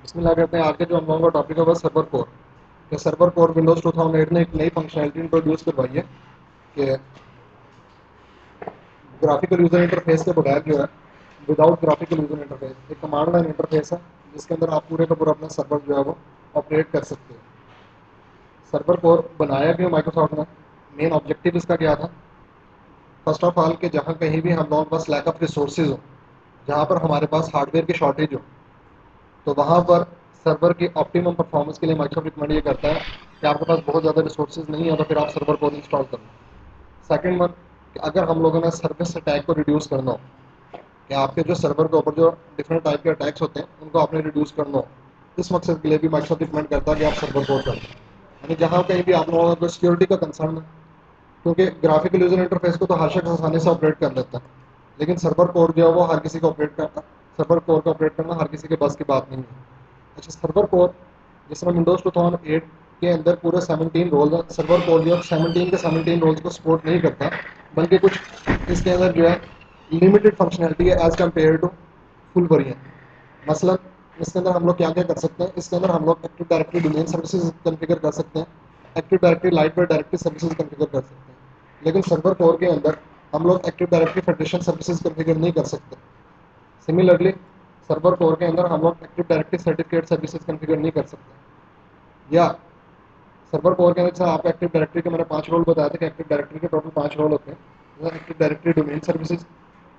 बिस्मिल्लाह कहते हैं। आगे जो हम लोगों का टॉपिक है वह सर्वर कोर। कि सर्वर कोर विंडोज 2008 ने एक नई फंक्शनलिटी इंट्रोड्यूस करवाई है कि ग्राफिकल यूजर इंटरफेस के बगैर जो है, विदाउट ग्राफिकल यूजर इंटरफेस एक कमांड लाइन इंटरफेस है जिसके अंदर आप पूरे का पूरा अपना सर्वर जो है वो ऑपरेट कर सकते हो। सर्वर कोर बनाया क्यों माइक्रोसॉफ्ट ने, मेन ऑब्जेक्टिव इसका क्या था? फर्स्ट ऑफ ऑल कि जहाँ कहीं भी हम लोगों के पास लैक ऑफ रिसोर्सेज हो, जहाँ पर हमारे पास हार्डवेयर की शॉर्टेज हो, तो वहाँ पर सर्वर की ऑप्टिमम परफॉर्मेंस के लिए माइक्रोसॉफ्ट रिकमेंड ये करता है कि आपके पास बहुत ज़्यादा रिसोर्सेज नहीं है तो फिर आप सर्वर कोर इंस्टॉल कर लो। सेकेंड वन, कि अगर हम लोगों ने सर्विस अटैक को रिड्यूस करना हो, कि आपके जो सर्वर के ऊपर जो डिफरेंट टाइप के अटैक्स होते हैं उनको आपने रिड्यूस करना हो, इस मकसद के लिए भी माइक्रोसॉफ्ट रिकमेंड करता है कि आप सर्वर कोर करें। यानी जहाँ कहीं भी आप लोगों को सिक्योरिटी का कंसर्न है, क्योंकि ग्राफिकल यूजर इंटरफेस को तो हर शख्स आसानी से ऑपरेट कर लेता है, लेकिन सर्वर कोर जो है वो हर किसी को ऑपरेट करता है। सर्वर कोर को ऑपरेट करना हर किसी के बस की बात नहीं है। अच्छा, सर्वर कोर जिस तरह विंडोज 2008 के अंदर पूरे 17 रोल्स हैं, सर्वर कोर जो 17 के 17 रोल्स को सपोर्ट नहीं करता, बल्कि कुछ इसके अंदर जो है लिमिटेड फंक्शनैलिटी है as compare to full variant. मसलन इसके अंदर हम लोग क्या क्या कर सकते हैं, इसके अंदर हम लोग active directory domain services configure कर सकते हैं, active directory light weight directory services configure कर सकते हैं। लेकिन सर्वर कोर के अंदर हम लोग active directory federation services configure नहीं कर सकते। सिमिलरली सर्वर कोर के अंदर हम लोग active directory certificate services configure नहीं कर सकते। या सर्वर कोर के अंदर आप एक्टिव डायरेक्टरी के मैंने 5 रोल बताया था कि एक्टिव डायरेक्टरी के टोटल 5 रोल होते हैं। Active directory domain services,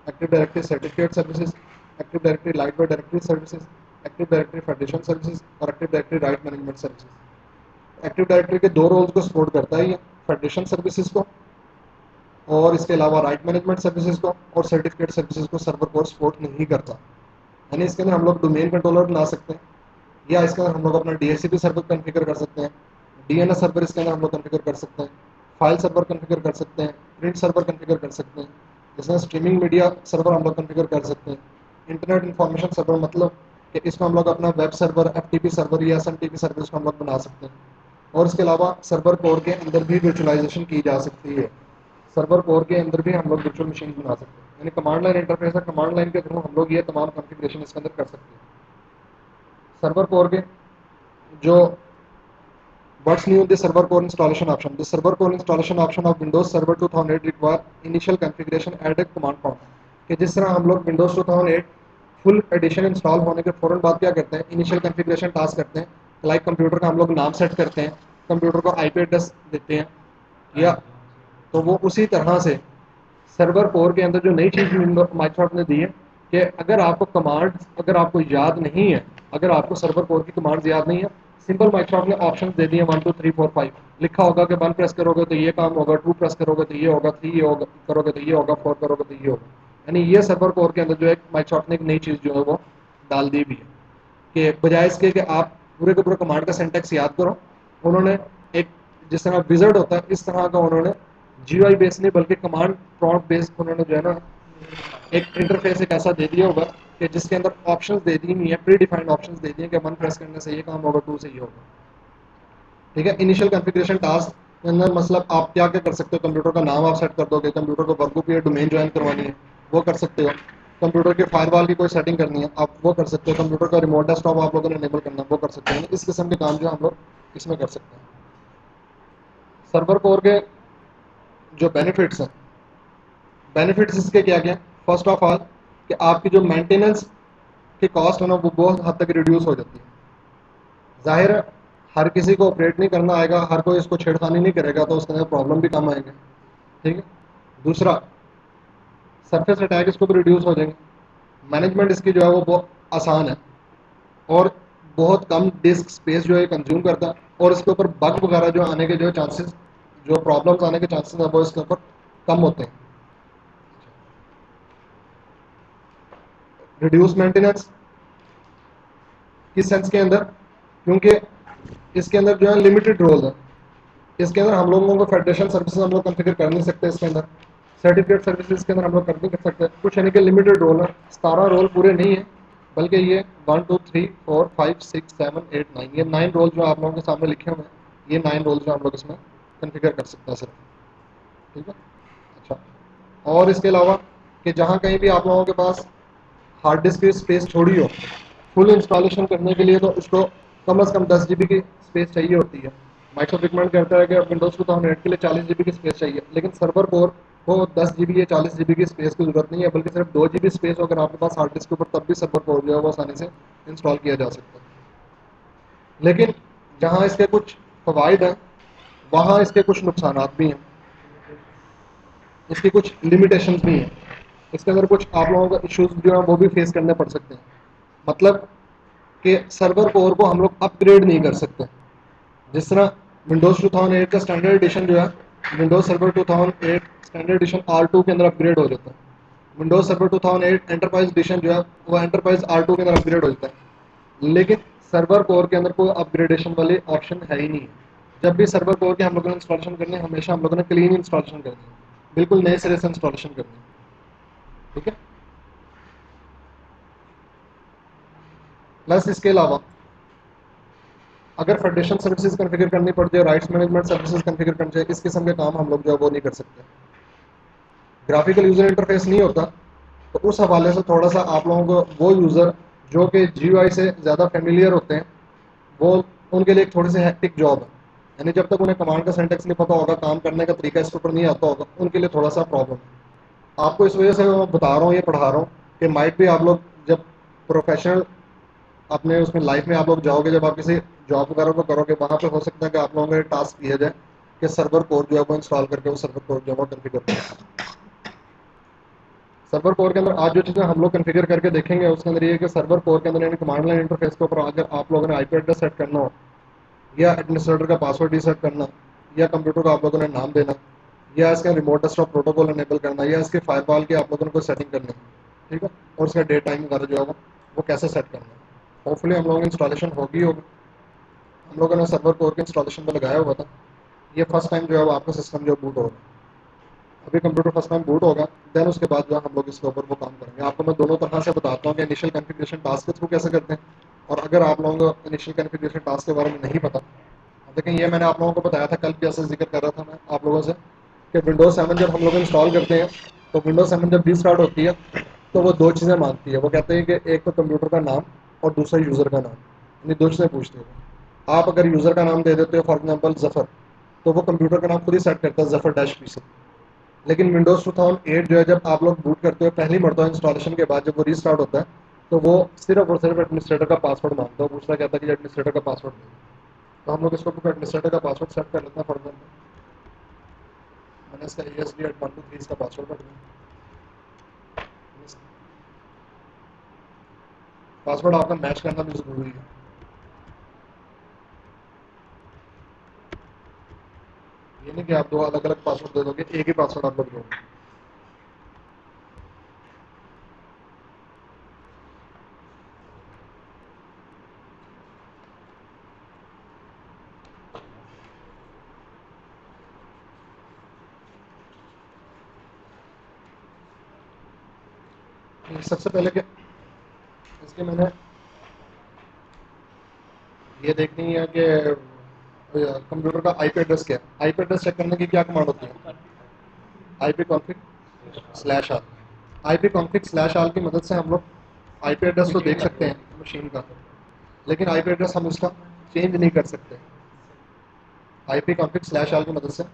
active directory certificate services, active directory light weight directory services, active directory federation services और active directory right management services. Active directory के 2 रोल्स को support करता है, ये federation services को और इसके अलावा राइट मैनेजमेंट सर्विसेज को, और सर्टिफिकेट सर्विसेज को सर्वर कोर सपोर्ट नहीं करता। यानी इसके अंदर हम लोग डोमेन कंट्रोलर बना सकते हैं, या इसके अंदर हम लोग अपना डीएचसीपी सर्वर कॉन्फ़िगर कर सकते हैं, डीएनएस सर्वर इसके अंदर हम लोग कॉन्फ़िगर कर सकते हैं, फाइल सर्वर कॉन्फ़िगर कर सकते हैं, प्रिंट सर्वर कॉन्फ़िगर कर सकते हैं, जिसमें स्ट्रीमिंग मीडिया सर्वर हम लोग कॉन्फ़िगर कर सकते हैं, इंटरनेट इन्फॉर्मेशन सर्वर, मतलब कि इसमें हम लोग अपना वेब सर्वर, एफटीपी सर्वर या एसएमटीपी सर्वर इसको हम लोग बना सकते हैं। और इसके अलावा सर्वर कोर के अंदर भी वर्चुअलाइजेशन की जा सकती है। सर्वर कोर के अंदर भी हम लोग वर्चुअल मशीन बना सकते हैं, यानी कमांड लाइन इंटरफेस है, कमांड लाइन के थ्रू हम लोग ये तमाम कॉन्फ़िगरेशन इसके अंदर कर सकते हैं। सर्वर कोर के जो what's new in the server core installation option? The server core installation option of Windows Server 2008 require initial configuration at a command prompt। कि जिस तरह हम लोग Windows 2008 फुल एडिशन इंस्टॉल होने के फ़ौरन बाद क्या करते हैं, इनिशियल कॉन्फ़िगरेशन टास्क करते हैं। लाइक कंप्यूटर का हम लोग नाम सेट करते हैं, कंप्यूटर को आईपी एड्रेस देते हैं, या तो वो उसी तरह से सर्वर कोर के अंदर जो नई चीज़ माइक्रोसॉफ्ट ने दी है कि अगर आपको कमांड, अगर आपको याद नहीं है, अगर आपको सर्वर कोर की कमांड्स याद नहीं है, सिंपल माइक्रोसॉफ्ट ने ऑप्शन दे दिए 1 2 3 4 5, लिखा होगा कि 1 प्रेस करोगे तो ये काम होगा, 2 प्रेस करोगे तो ये होगा, 3 ये होगा करोगे तो ये होगा, 4 करोगे तो ये होगा। यानी ये सर्वर कोर के अंदर जो है माइक्रोसॉफ्ट ने एक नई चीज़ जो है वो डाल दी भी है कि बजाय इसके कि आप पूरे के पूरे कमांड का सिंटैक्स याद करो, उन्होंने एक जिस तरह विज़र्ड होता है इस तरह का उन्होंने जीयूआई बेस नहीं बल्कि कमांड प्रॉम्प्ट बेस उन्होंने जो है ना एक इंटरफेस एक ऐसा दे दिया होगा कि जिसके अंदर ऑप्शंस दे दी नहीं है, प्री डिफाइंड ऑप्शंस दे दिए कि 1 प्रेस करने से ये काम होगा, 2 से ये होगा। ठीक है, इनिशियल कॉन्फ़िगरेशन टास्क के अंदर मतलब आप क्या क्या कर सकते हो, कंप्यूटर का नाम आप सेट कर दोगे, कंप्यूटर को वर्कबुक या डोमेन ज्वाइन करवानी है वो कर सकते हो, कंप्यूटर के फायरवॉल की कोई सेटिंग करनी है आप वो कर सकते हो, कंप्यूटर का रिमोट डेस्कटॉप आप लोगों ने इनेबल करना है वो कर सकते हैं। इस किस्म के काम जो हम लोग इसमें कर सकते हैं। सर्वर कोर के जो बेनिफिट्स हैं, बेनिफिट्स इसके क्या क्या? फर्स्ट ऑफ ऑल कि आपकी जो मेंटेनेंस की कॉस्ट है ना वो बहुत हद तक रिड्यूस हो जाती है। जाहिर है हर किसी को ऑपरेट नहीं करना आएगा, हर कोई इसको छेड़खानी नहीं करेगा तो उसके अंदर प्रॉब्लम भी कम आएंगे। ठीक है, दूसरा सरफेस अटैक इसको भी रिड्यूस हो जाएंगे, मैनेजमेंट इसकी जो है वो बहुत आसान है, और बहुत कम डिस्क स्पेस जो है कंज्यूम करता है, और इसके ऊपर बग वगैरह जो आने के जो चांसेस, जो प्रॉब्लम्स आने के चांसेस है वो इसके ऊपर कम होते हैं। रिड्यूस मेंटेनेंस किस सेंस के अंदर, क्योंकि इसके अंदर जो है लिमिटेड रोल है, इसके अंदर हम लोगों को फेडरेशन सर्विसेज हम लोग कॉन्फ़िगर कर नहीं सकते, इसके अंदर सर्टिफिकेट सर्विसेज के अंदर हम लोग कर नहीं कर सकते कुछ, यानी कि लिमिटेड रोल है, 17 रोल पूरे नहीं है, बल्कि ये 1 2 3 4 5 6 7 8 9 ये 9 रोल जो आप लोगों के सामने लिखे हुए हैं, ये 9 रोल जो हम लोग इसमें कॉन्फ़िगर कर सकते हैं सिर्फ। ठीक है, अच्छा, और इसके अलावा कि जहाँ कहीं भी आप लोगों के पास हार्ड डिस्क की स्पेस छोड़ी हो, फुल इंस्टॉलेशन करने के लिए तो उसको कम से कम 10 GB की स्पेस चाहिए होती है। माइक्रोसॉफ्ट रिकमेंड करता है कि विंडोज़ 2008 के लिए 40 GB की स्पेस चाहिए, लेकिन सर्वर कोर को 10 GB या 40 GB की स्पेस की जरूरत नहीं है, बल्कि सिर्फ 2 GB स्पेस अगर आपके पास हार्ड डिस्क के ऊपर, तब भी सर्वर कोर जो है वो आसानी से इंस्टॉल किया जा सकता है। लेकिन जहाँ इसके कुछ फ़वाइद हैं, वहाँ इसके कुछ नुकसान भी हैं, इसकी कुछ लिमिटेशंस भी हैं। इसके अंदर कुछ आप लोगों को इश्यूज जो हैं वो भी फेस करने पड़ सकते हैं। मतलब कि सर्वर कोर को हम लोग अपग्रेड नहीं कर सकते। जिस तरह विंडोज़ 2008 का स्टैंडर्ड एडिशन जो है, Windows server 2008 standard addition R2 के अंदर अपग्रेड हो जाता है। विंडोज़ सर्वर 2008 एंटरप्राइज एडिशन जो है वो एंटरप्राइज R2 के अंदर अपग्रेड हो जाता है। लेकिन सर्वर कोर के अंदर कोई अपग्रेडेशन वाले ऑप्शन है ही नहीं है। जब भी सर्वर कोर के हम लोगों ने इंस्टॉलेशन करनी है, हमेशा हम लोगों ने क्लीन इंस्टॉलेशन करनी है, बिल्कुल नए सिरे से इंस्टॉलेशन करनी है। ठीक है। प्लस इसके अलावा अगर फेडरेशन सर्विसेज कॉन्फ़िगर करनी पड़ जाए, राइट्स मैनेजमेंट सर्विसेज कॉन्फ़िगर करनी चाहिए, इस किस्म के काम हम लोग जो है वो नहीं कर सकते। ग्राफिकल यूज़र इंटरफेस नहीं होता, तो उस हवाले से थोड़ा सा आप लोगों को वो यूज़र जो कि GUI से ज़्यादा फेमिलियर होते हैं, वो उनके लिए एक थोड़ी सी हैक्टिक जॉब है। यानी जब तक उन्हें कमांड का सिंटैक्स नहीं पता होगा, काम करने का तरीका इसके ऊपर नहीं आता होगा, उनके लिए थोड़ा सा प्रॉब्लम है। आपको इस वजह से मैं बता रहा हूँ, ये पढ़ा रहा हूँ कि माइट भी आप लोग जब प्रोफेशनल अपने उसमें लाइफ में आप लोग जाओगे, जब आप किसी जॉब वगैरह को करोगे, वहाँ पे हो सकता है कि आप लोगों को टास्क दिया जाए कि सर्वर कोर जो है वो इंस्टॉल करके वो सर्वर कोर जो है वो कन्फिगर करें। सर्वर कोर के अंदर आज जो चीज़ें हम लोग कन्फिगर करके देखेंगे, उसके अंदर ये है कि सर्वर कोर के अंदर यानी कमांड लाइन इंटरफेस के ऊपर अगर आप लोगों ने आईपी एड्रेस सेट करना हो, या एडमिनिस्ट्रेटर का पासवर्ड रीसेट करना, या कंप्यूटर को आप लोगों ने नाम देना, या इसका रिमोट डेस्कटॉप प्रोटोकॉल इनेबल करना, या इसके फायरवॉल की आप लोगों ने कोई सेटिंग करनी है, ठीक है, और उसका डे टाइम वगैरह जो है वो कैसे सेट करना है, होपफुली हम लोगों की इंस्टॉलेशन होगी। हम लोगों ने सर्वर कोर के इंस्टॉलेशन पर लगाया हुआ था। ये फर्स्ट टाइम जो है वो आपका सिस्टम जो बूट होगा, अभी कंप्यूटर फर्स्ट टाइम बूट होगा, देन उसके बाद जो है हम लोग इसके ऊपर वो काम करेंगे। आपको मैं दोनों तरह से बताता हूँ कि इनिशियल कॉन्फ़िगरेशन टास्क के थ्रू कैसे करते हैं, और अगर आप लोगों को इनिशियल कॉन्फ़िगरेशन टास्क के बारे में नहीं पता, लेकिन ये मैंने आप लोगों को बताया था, कल भी ऐसे जिक्र कर रहा था मैं आप लोगों से कि विंडोज 7 जब हम लोग इंस्टॉल करते हैं, तो विंडोज 7 जब रीस्टार्ट होती है तो वो दो चीज़ें मांगती है। वो कहते हैं कि एक तो कंप्यूटर का नाम और दूसरा यूज़र का नाम, यानी दो चीज़ें पूछते हैं। आप अगर यूज़र का नाम दे देते हो, फॉर एग्जाम्पल जफ़र, तो वो कंप्यूटर का नाम खुद ही सेट करता है, जफ़र डैश पी से। लेकिन विंडोज़ 2008 जो है, जब आप लोग बूट करते हो पहली मरतबा इंस्टॉलेशन के बाद, जब वो रीस्टार्ट होता है, तो वो सिर्फ और सिर्फ एडमिनिस्ट्रेटर का पासवर्ड मांगता है। दूसरा कहता है कि एडमिनिस्ट्रेटर का पासवर्ड दे। तो हम लोग इसको एडमिनिस्ट्रेटर का पासवर्ड सेट कर लेते हैं। फॉर एग्जाम्पल मैंने इसका ASD@123 इसका पासवर्ड रख दिया। पासवर्ड आपका मैच करना भी ज़रूरी है। ये नहीं कि आप दो अलग अलग पासवर्ड दे दोगे, एक ही पासवर्ड आप लोग दोगे। सबसे पहले कि इसके मैंने ये देखनी है कि कंप्यूटर का आईपी एड्रेस क्या है। आईपी एड्रेस चेक करने की क्या कमांड होती है? IP config/all। IP config/all की मदद से हम लोग आईपी एड्रेस तो देख सकते हैं मशीन का, लेकिन आईपी एड्रेस हम उसका चेंज नहीं कर सकते। IP config/all की मदद से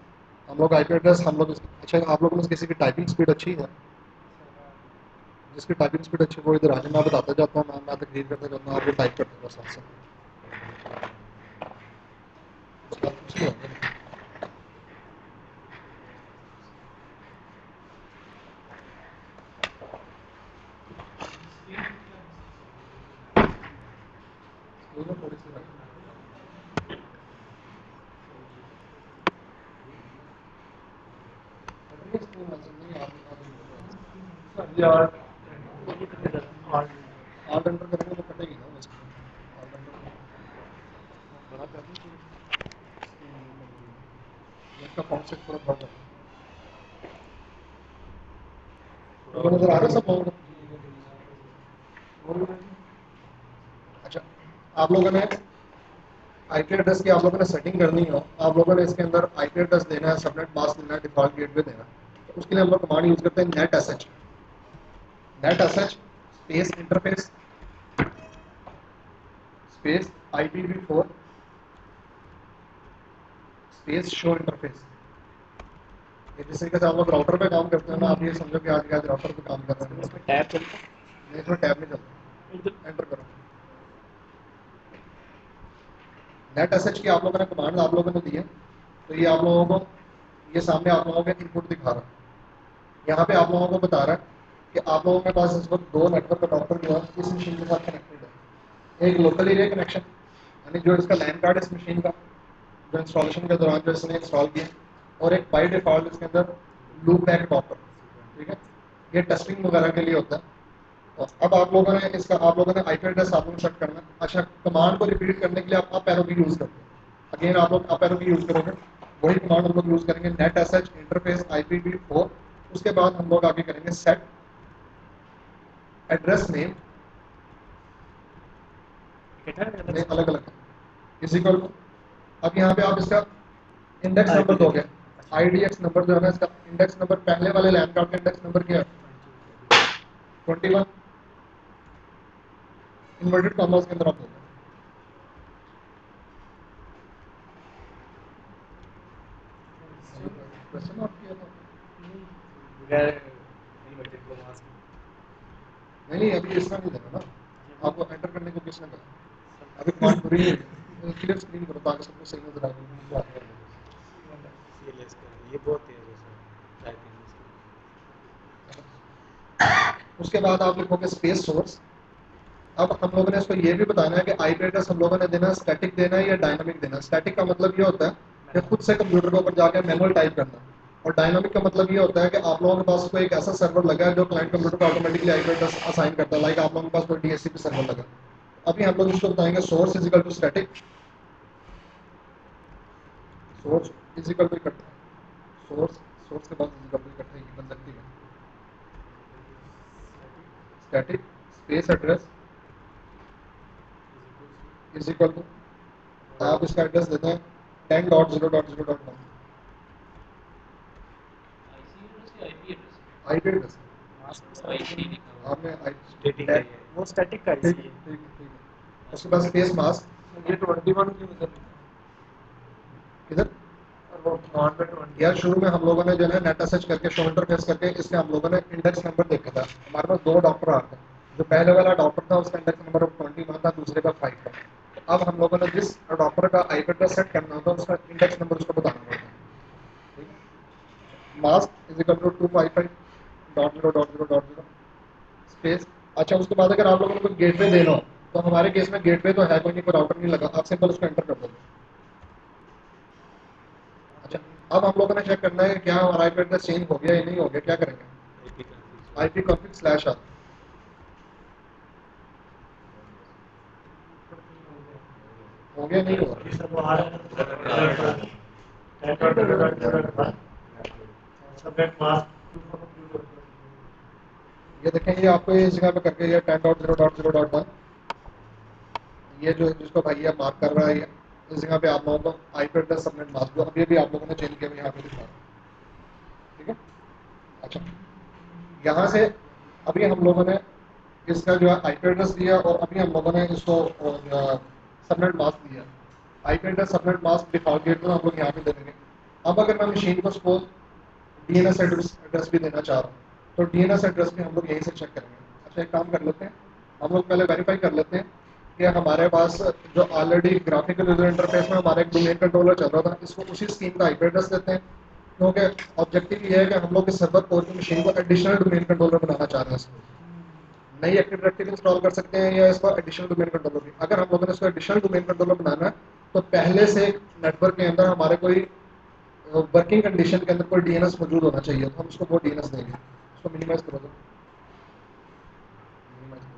हम लोग आईपी एड्रेस हम लोग अच्छा, आप लोगों में किसी की टाइपिंग स्पीड अच्छी है? जिसकी टाइपिंग स्पीड अच्छी वो इधर आने, मैं बताता जाता हूँ, मैं तकरीर करता जाता हूँ, आपको टाइप करते जाओ साथ साथ। उसके बाद कुछ नहीं होगा। स्क्रीन में थोड़ी सी स्क्रीन नहीं यार आर्ट एंटर करेंगे तो कटेगी ना उसकी। आर्ट एंटर बड़ा कर दूँ इसका फॉन्ट सेट पूरा बड़ा कर दूँ। नज़र आ रहा है सब फॉन्ट? अच्छा, आप लोगों ने आईपी एड्रेस की आप लोगों ने सेटिंग करनी हो, आप लोगों ने इसके अंदर आईपी एड्रेस देना है, सबनेट मास्क देना है, डिफॉल्ट गेटवे देना है। तो उसके लिए हम लोग कमांड यूज़ करते हैं net SH. Net SH space interface space IPv4 space show interface. ये जिस तरीके से आप लोग राउटर पे काम करते हो ना, आप ये समझो कि आज के आज राउटर पे काम कर रहे हैं। इसमें टैब चलता है, नहीं, इसमें टैब नहीं चलता, एंटर करो। नेट एसएच की आप लोगों ने कमांड आप लोगों ने दी है, तो ये आप लोगों को ये सामने आप लोगों के इनपुट दिखा रहा है। यहाँ पे आप लोगों को बता रहा है कि आप लोगों के पास इस वक्त दो नेटवर्क अडॉप्टर जो है इस मशीन के साथ कनेक्टेड है। एक लोकल एरिया कनेक्शन, यानी जो इसका लैन कार्ड इस मशीन का जो इंस्टॉलेशन के दौरान जो इसने इंस्टॉल किया, और एक बाई डिफॉल्ट इसके अंदर लूप बैक अडॉप्टर। ठीक है, ये टेस्टिंग वगैरह के लिए होता है। और अब आप लोगों ने इसका आप लोगों ने आईपी एड्रेस आप लोगों सेट करना है। अच्छा, कमांड को रिपीट करने के लिए आप अप एरो की यूज़ करते हैं। अगेन आप लोग अप एरो की यूज़ करोगे, वही कमांड हम लोग यूज़ करेंगे, नेट एसएच इंटरफेस IPv4। उसके बाद हम लोग आगे करेंगे सेट एड्रेस नेम में अलग अलग इज इक्वल टू। अब यहाँ पे आप इसका इंडेक्स नंबर दोगे। IDX नंबर जो है ना, इसका इंडेक्स नंबर पहले वाले लैन कार्ड का इंडेक्स नंबर क्या है? 21। इन्वर्टेड कॉमर्स के अंदर आप दोगे। क्वेश्चन आप किया था? नहीं, अभी इसका नहीं देना ना, आपको एंटर करने को किसने कहा? अभी कमांड पूरी नहीं हुई। क्लियर स्क्रीन करो ताकि सबको सही नजर आए। ये बहुत तेज है सर टाइपिंग। उसके बाद आप लिखोगे स्पेस सोर्स। अब हम लोगों ने इसको ये भी बताना है कि आईपी एड्रेस हम लोगों ने देना है स्टैटिक देना है या डायनामिक देना है। स्टैटिक का मतलब ये होता है कि खुद से कंप्यूटर के ऊपर जाकर मैनुअल टाइप करना, और डायनामिक का मतलब ये होता है कि आप लोगों के पास कोई एक ऐसा सर्वर लगा है जो क्लाइंट कंप्यूटर को ऑटोमेटिकली आईपी एड्रेस असाइन करता है। लाइक आप लोगों के पास कोई DHCP सर्वर लगा। अभी हम लोग इसको बताएंगे source is equal to static, source is equal to इकट्ठा, सोर्स सोर्स के बाद इज इक्वल टू इकट्ठा ही बन सकती है। Static space address is equal to, आप इसका एड्रेस देते हैं 10.0.0.1 आईपी एड्रेस। आपने वो स्टैटिक का ठीक ठीक ठीक है। उसके बाद स्पेस मास्क ये 21 की मतलब किधर वो नॉन पे 20 यार, शुरू में हम लोगों ने जो है नेट सर्च करके शो इंटरफेस करके इसके हम लोगों ने इंडेक्स नंबर देखा था। हमारे पास दो डॉक्टर आते हैं, जो पहले वाला डॉक्टर था उसका इंडेक्स नंबर 21 था, दूसरे का 5 था। तो अब हम लोगों ने जिस डॉक्टर का आईपी एड्रेस सेट करना होता है उसका इंडेक्स नंबर उसको बताना पड़ता है। Mask is equal to 255.0.0.0 space. अच्छा, उसके बाद अगर आप लोगों को गेटवे देना हो, तो हमारे केस में गेटवे तो है कोई नहीं, कोई राउटर नहीं लगा, आप सिंपल उसको एंटर कर दोगे। अच्छा, अब हम लोगों ने चेक करना है कि क्या हमारा आईपी एड्रेस चेंज हो गया या नहीं हो गया। क्या करेंगे? IP config slash R. हो गया नहीं हुआ? ये देखें, ये आपको इस जगह पे करके ये 10.0.0.1 ये जो जिसको भाई आप मार्क कर रहा है, ये इस जगह पे आप लोगों को आईपी एड्रेस सबनेट मास्क जो अभी भी आप लोगों ने चेंज किया यहाँ पे दिखा रहा है। ठीक है। अच्छा, यहाँ से अभी हम लोगों ने इसका जो है आईपी एड्रेस दिया, और अभी हम लोगों ने इसको सबनेट मास्क दिया। IP address subnet mask default gate हम लोग यहाँ पे दे देंगे। अब अगर मैं मशीन को सपोज DNS एड्रेस भी देना चाह रहा हूँ, तो DNS एड्रेस भी हम लोग यहीं से चेक करेंगे। अच्छा, एक काम कर लेते हैं, हम लोग पहले वेरीफाई कर लेते हैं कि हमारे पास जो ऑलरेडी ग्राफिकल यूजर इंटरफेस में हमारे एक डोमेन कंट्रोलर चल रहा था, इसको उसी स्कीम का आईपी एड्रेस देते हैं। क्योंकि ऑब्जेक्टिव ये है कि हम लोग इस सर्वर कोर की मशीन को एडिशनल डोमेन कंट्रोलर बनाना चाह रहे हैं। इसको नई एक्टिव डायरेक्टरी इंस्टॉल कर सकते हैं या इसको एडिशनल डोमेन कंट्रोलर भी। अगर हम लोगों ने इसको एडिशनल डोमेन कंट्रोलर बनाना है, तो पहले से नेटवर्क के अंदर हमारे कोई वर्किंग कंडीशन के अंदर कोई DNS मौजूद होना चाहिए, तो हम उसको वो DNS देंगे। उसको मिनिमाइज करो दो, minimize करो।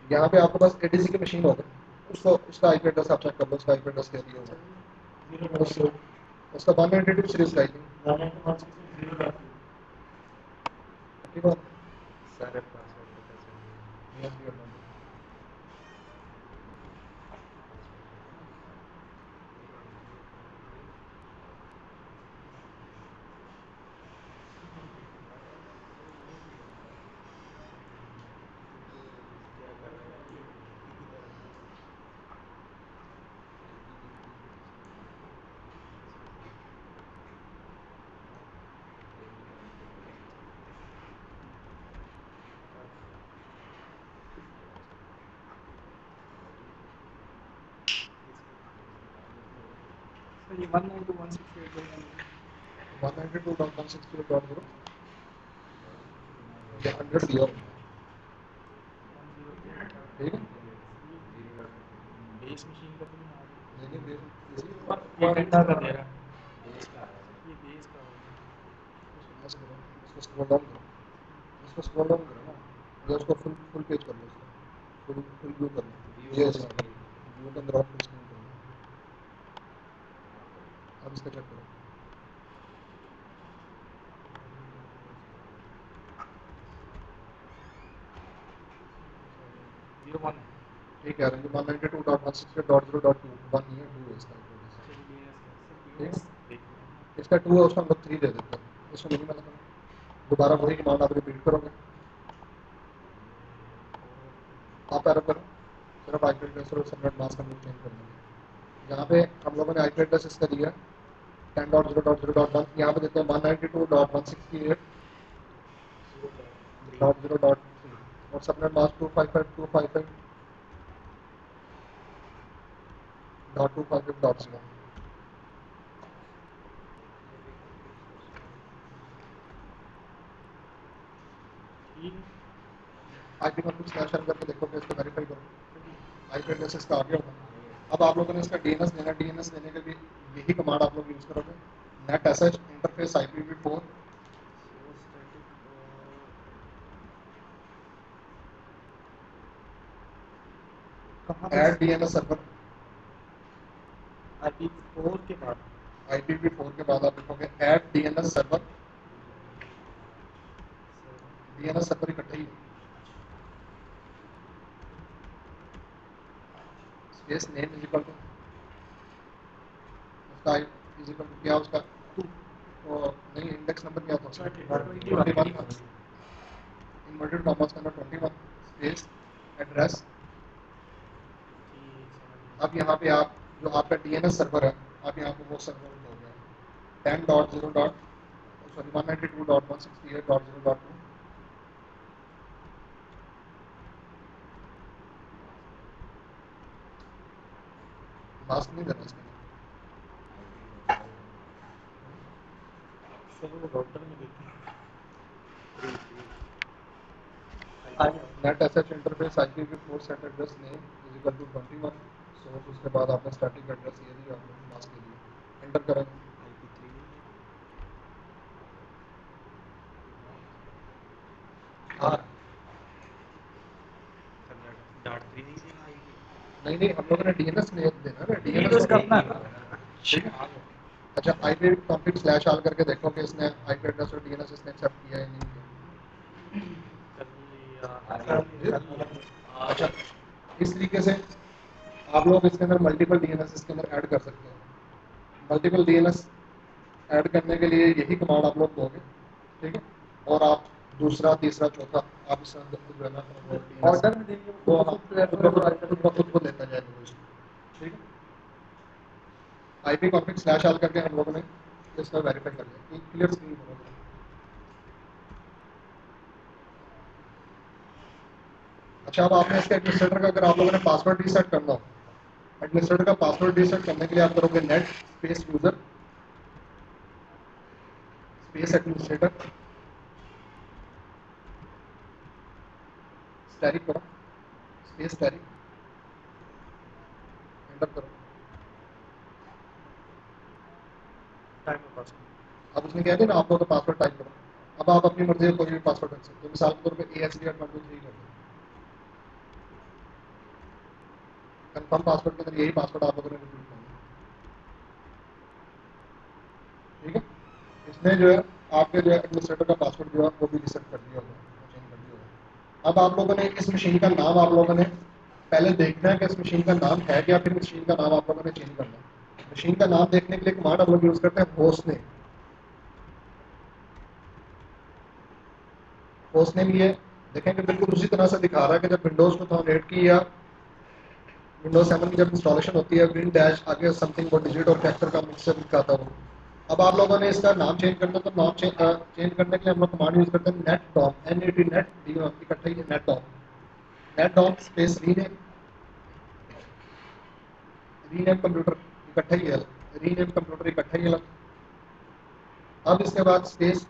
यहाँ पे आपके पास ADC की मशीन होगी, उसको उसका आईपी एड्रेस आप चेक कर लो, उसका आईपी एड्रेस क्या दिया होगा। उसका 192 सीरीज का आईपी। ठीक है। सारे पासवर्ड पता चल सर ये 192.168.0 ये 100 दिया हुआ है, ठीक है। बेस मशीन का तो नहीं आ रहा लेकिन ये ठंडा का दे रहा है ये बेस का होगा इसको स्क्रॉल डाउन करो, इसको स्क्रॉल डाउन करो ना, या उसको फुल फुल पेज कर लो, उसको फुल फुल व्यू कर लो, ये व्यू के अंदर फुल स्क्रीन कर लो। अब इसका चेक करो, ये 1 है ठीक है। 192.168.0.2 1 ये 2 है इसका, ठीक है। इसका 2 है, उसका हम लोग 3 दे देते हैं, इसको मिनिमल करो। दोबारा वही कमांड आप रिपीट करोगे, आप एरर करो, सिर्फ आईपी एड्रेस और सबनेट मास्क हम लोग चेंज कर देंगे। यहाँ पे हम लोगों ने आईपी एड्रेस इसका दिया 10.0.0.1, यहाँ पे देते हैं 192.168.0.3 और सबनेट मास्क 255.255.255.0। ठीक है आईपी कॉन्फ़िग स्लैश एल करके देखो कि इसको वेरीफाई करो, आईपी एड्रेस इसका आ गया होगा। अब आप लोगों ने इसका डीएनएस देना, डीएनएस देने के लिए यही कमांड आप लोग यूज़ करोगे, नेट एसएच इंटरफेस IPv4 कहाँ ऐड डीएनएस सर्वर। IP4 के बाद IPv4 के बाद आप लिखोगे add DNS server, DNS server इकट्ठा ही space name is equal to उसका इज इक्वल टू क्या उसका 2 नहीं इंडेक्स नंबर क्या था उसका 21 इन्वर्टेड कॉमास का 21 स्पेस एड्रेस। अब यहाँ पे आप जो आपका डीएनएस सर्वर है, आप यहाँ पे वो सर्वर हो गया 10.0. सॉरी 192.168.0.2 मास्क नहीं देना इसमें। सर वो डॉक्टर में देते हैं net sh interface IPv4 set address name is equal to 21 source, उसके बाद आपने स्टैटिक एड्रेस ये दिया, आपने मास्क के लिए एंटर करें। हाँ नहीं नहीं, हम लोगों ने डीएनएस देना ना, डीएनएस उसका अपना ठीक है। अच्छा आईपी कॉन्फ़िग स्लैश आल करके देखो कि इसने आईपी एड्रेस और डीएनएस इसने एक्सेप्ट किया है नहीं किया। अच्छा इस तरीके से आप लोग इसके अंदर मल्टीपल डीएनएस इसके अंदर ऐड कर सकते हैं। मल्टीपल डीएनएस ऐड करने के लिए यही कमांड आप लोग दोगे, ठीक है। और आप दूसरा तीसरा चौथा आप इस अंदर जो है ना ऑर्डर में देंगे वो खुद को देता जाएगा वो, ठीक है। आईपी कॉन्फ़िग स्लैश आल करके हम लोगों ने इसका वेरीफाई कर लिया, क्लियर स्क्रीन करोगे। अच्छा अब आपने इसके एडमिनिस्ट्रेटर का अगर आप लोगों ने पासवर्ड रीसेट करना हो, एडमिनिस्ट्रेटर का पासवर्ड रीसेट करने के लिए आप करोगे net space user space administrator asterisk करो स्पेस स्टैरिक एंटर करो। अब उसने क्या किया ना, आप लोग का पासवर्ड टाइप करो। अब आप अपनी मर्जी से कोई भी पासवर्ड रख सकते हो, मिसाल के तौर पर ASD@123 कर दो। कंफर्म पासवर्ड के अंदर यही पासवर्ड आप लोगों ने रिपीट करना है, ठीक है। इसने जो है आपके जो है एडमिनिस्ट्रेटर का पासवर्ड जो है वो भी रिसेट कर दिया होगा, चेंज कर दिया होगा। अब आप लोगों ने इस मशीन का नाम आप लोगों ने पहले देखना है कि इस मशीन का नाम है क्या, फिर मशीन का नाम आप लोगों ने चेंज करना है। मशीन का नाम देखने के लिए कमांड हम लोग यूज करते हैं होस्ट नेम। होस्ट नेम ये देखेंगे बिल्कुल उसी तरह से दिखा रहा है कि जब विंडोज 2008 की या विंडोज 7 की जब इंस्टॉलेशन होती है विन डैश आगे समथिंग वो डिजिट और फैक्टर का मिक्सर दिखाता हो। अब आप लोगों ने इसका नाम चेंज करना, तो नाम चेंज करने के लिए हम लोग कमांड यूज करते हैं नेट डॉम NET नेट इकट्ठा ही net dom space rename computer इकट्ठा ही है रीनेम कंप्यूटर इकट्ठा ही अलग। अब इसके बाद स्पेस,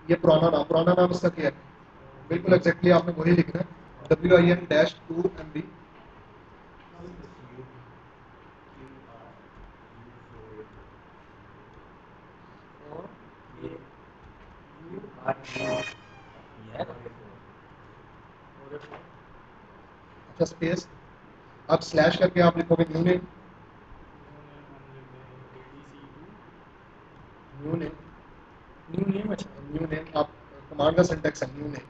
ये पुराना नाम इसका क्या है, बिल्कुल एग्जैक्टली आपने वही लिखना है, WIN-2MB। और ये यू ये है ना और ये अच्छा स्पेस, अब स्लैश करके आप लिखोगे new name, new name, new name. अच्छा न्यू नेम आप कमांड का सिंटैक्स है न्यू नेम,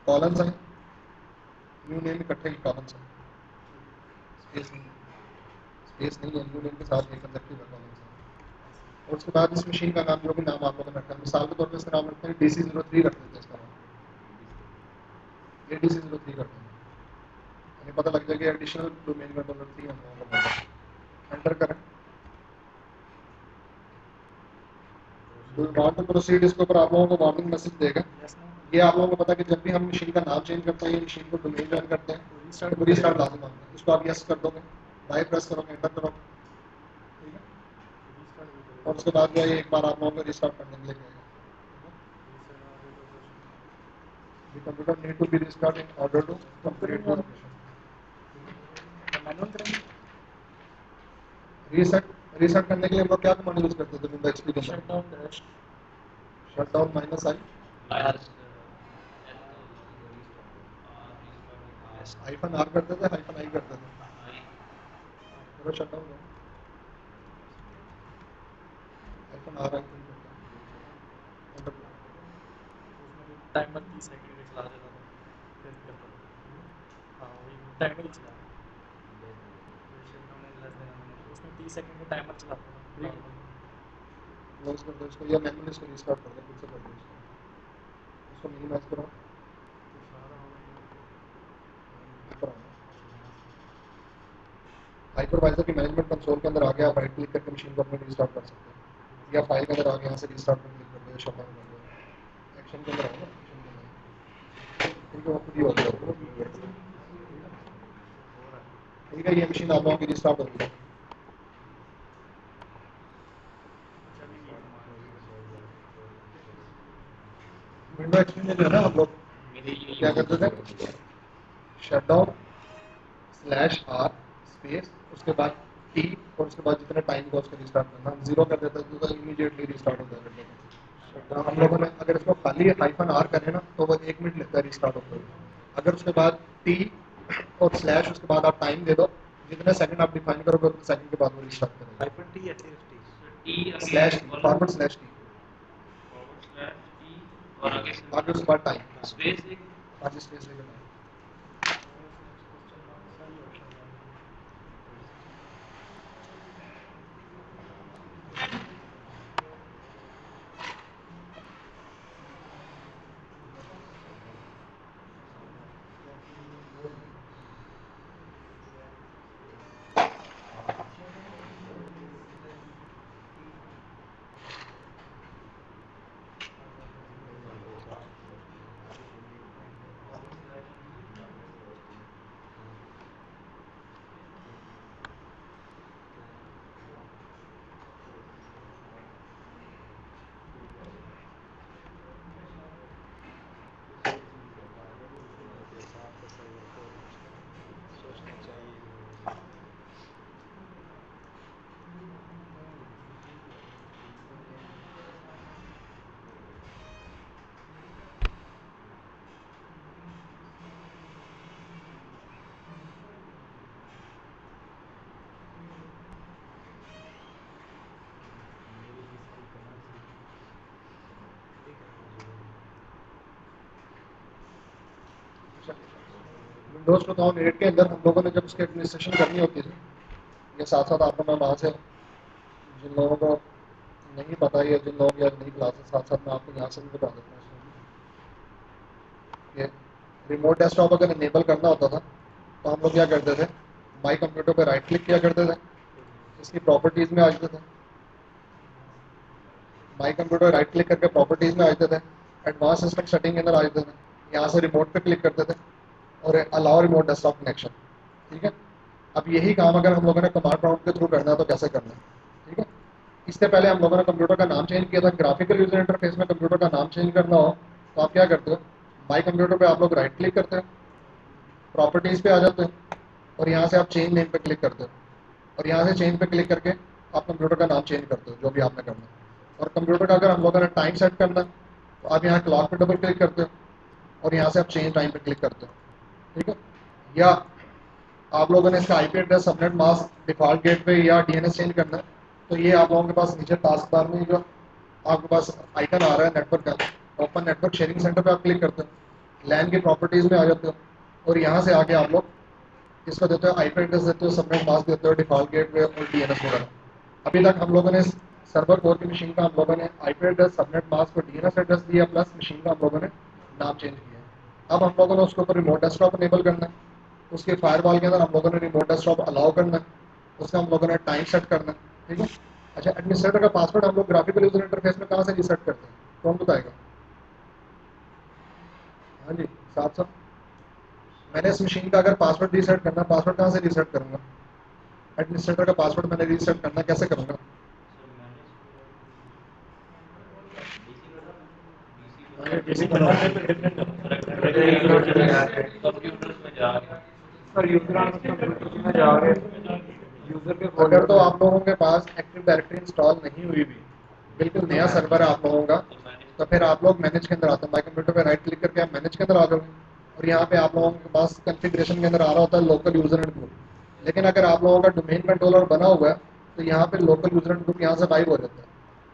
कॉलम्स है, न्यू नेम इकट्ठे ही कॉलम्स है, स्पेस नहीं, स्पेस नहीं है, न्यू नेम के साथ एक कंजक्टिव है, कॉलम्स है। और उसके बाद इस मशीन का नाम जो भी नाम आप लोगों ने रखा है, मिसाल के तौर पर इसका नाम रखते हैं DC03 रख देते हैं इसका नाम, ADC03 रखते हैं, यानी पता लग जाएगा एडिशनल डोमेन कंट्रोलर 3 हम लोगों को मिला। एंटर करें, डू वांट टू प्रोसीड, इसके ऊपर आप लोगों को वार्निंग मैसेज देगा। यस नो ये आप लोगों को पता है कि जब भी हम मशीन का नाम चेंज करते हैं या मशीन को डोमेन ज्वाइन करते हैं तो रीस्टार्ट लाजम आता है, इसको आप यस कर दोगे, राइट प्रेस करोगे, एंटर करोगे, ठीक है। और उसके बाद जो है एक बार आप लोगों को रीस्टार्ट करने के लिए कहेगा, the computer need to be restart in order to complete the operation. Manual करेंगे। रीसेट, रीसेट करने के लिए हम लोग क्या कमांड यूज करते थे विंडो एक्सपी के शट अंदर, down dash shut down -i, -r करते थे, -i करते थे, पूरा shut down -r I think करता है, एंटर करो। उसमें टाइमर 30 सेकंड का चला देता था, फिर करता था। हाँ वही टाइमर ही चला उसमें 30 सेकंड का टाइमर चलाता था नॉर्मल। क्लोज कर दो इसको या मैनुअली इसको रीस्टार्ट कर दो, खुद से कर दो इसको मिनिमाइज करो, ऊपर आओ, हाइपरवाइजर की मैनेजमेंट कंसोल के अंदर आगे आप राइट क्लिक करके मशीन को अपने रीस्टार्ट कर सकते हैं, या फाइल के अंदर आगे यहाँ से रीस्टार्ट पर क्लिक कर दो, शट डाउन कर दो, एक्शन के अंदर आओ ना, एक्शन के अंदर, ठीक है वो खुद ही हो गया, ठीक है। ये मशीन आप लोगों की रीस्टार्ट हो गई। विंडो एक्सपी में जो है ना हम लोग क्या करते थे, शट डाउन /r स्पेस उसके बाद टी और उसके बाद जितना टाइम का उसका रीस्टार्ट करना, हम 0 कर देते थे तो इमीडिएटली रीस्टार्ट हो जाएगा। तो हम लोगों ने अगर इसको खाली -r करें ना तो वो 1 मिनट लगता है रीस्टार्ट होते हुए, अगर उसके बाद टी और स्लैश उसके बाद आप टाइम दे दो, जितने सेकंड आप डिफाइन करोगे उतने सेकंड के बाद वो रीस्टार्ट करेगा, स्लैश फॉरवर्ड स्लैश टी और आगे आगे उसके बाद टाइम, स्पेस आगे स्पेस लेकर टाइम। विंडोज 2008 के अंदर हम लोगों ने जब उसकी एडमिनिस्ट्रेशन करनी होती थी, ये साथ साथ आपको मैं वहाँ से, जिन लोगों को नहीं पता या जिन लोगों की आज नई क्लासेस, साथ साथ मैं आपको यहाँ से भी बता देता हूँ कि रिमोट डेस्कटॉप अगर इनेबल करना होता था तो हम लोग क्या करते थे, माई कंप्यूटर पर राइट क्लिक किया करते थे, इसकी प्रॉपर्टीज़ में आ जाते थे, माई कंप्यूटर राइट क्लिक करके प्रॉपर्टीज़ में आ जाते थे, एडवांस सिस्टम सेटिंग के अंदर आ जाते थे, यहाँ से रिमोट पे क्लिक करते थे और अलाउ रिमोट डेस्कटॉप कनेक्शन, ठीक है। अब यही काम अगर हम लोगों ने कमांड प्रॉम्प्ट के थ्रू करना है तो कैसे करना है, ठीक है। इससे पहले हम लोगों ने कंप्यूटर का नाम चेंज किया था। ग्राफिकल यूजर इंटरफेस में कंप्यूटर का नाम चेंज करना हो तो आप क्या करते हो, माई कंप्यूटर पे आप लोग राइट क्लिक करते हो, प्रॉपर्टीज़ पे आ जाते हो और यहाँ से आप चेंज नेम पे क्लिक करते हो और यहाँ से चेंज पे क्लिक करके आप कंप्यूटर का नाम चेंज करते हो जो भी आपने करना है। और कंप्यूटर का अगर हम लोगों ने टाइम सेट करना है तो आप यहाँ क्लॉक पे डबल क्लिक करते हो और यहाँ से आप चेंज टाइम पे क्लिक करते हो, ठीक है। या आप लोगों ने इसका IP address, subnet mask, default gateway या डीएनएस चेंज करना है तो ये आप लोगों के पास नीचे टास्क बार में जो आपके पास आइकन आ रहा है नेटवर्क का, ओपन नेटवर्क शेयरिंग सेंटर पे आप क्लिक करते हो, लैन की प्रॉपर्टीज़ में आ जाते हो और यहाँ से आके आप लोग इसको देते हो, आईपी एड्रेस देते हो, सबनेट मास्क देते हो, डिफॉल्ट गेटवे और डीएनएस वगैरह। अभी तक हम लोगों ने सर्वर कोर की मशीन का हम लोगों ने आईपी एड्रेस, सबनेट मास्क और डीएनएस एड्रेस दिया प्लस मशीन का हम लोगों ने नाम चेंज किया है। अब हम लोगों ने उसके ऊपर रिमोट डेस्कटॉप इनेबल करना है, उसके फायरवॉल के अंदर हम लोगों ने रिमोट डेस्कटॉप अलाउ करना है, उसका हम लोगों ने टाइम सेट करना है, ठीक है। अच्छा, एडमिनिस्ट्रेटर का पासवर्ड हम लोग ग्राफिकल यूजर इंटरफेस में कहाँ से रीसेट करते हैं, कौन बताएगा? हाँ जी, साथ साथ मैंने इस मशीन का अगर पासवर्ड रीसेट करना, पासवर्ड कहाँ से रीसेट करूँगा? एडमिनिस्ट्रेटर का पासवर्ड मैंने रीसेट करना कैसे करूँगा? किसी बनाने पे डिफरेंट कंप्यूटर में जाके सर यूजर कंप्यूटर में जाके यूजर के अगर फोल्डर तो में आप लोगों के पास एक्टिव डायरेक्टरी इंस्टॉल नहीं हुई भी, बिल्कुल नया सर्वर है आप लोगों का, तो फिर आप लोग मैनेज के अंदर आते हैं, माई कंप्यूटर पे राइट क्लिक करके आप मैनेज के अंदर आ जाओगे और यहाँ पे आप लोगों के पास कॉन्फ़िगरेशन के अंदर आ रहा होता है लोकल यूजर एंड ग्रुप। लेकिन अगर आप लोगों का डोमेन कंट्रोलर बना हुआ है तो यहाँ पे लोकल यूजर एंड ग्रुप यहाँ से गायब हो जाता है।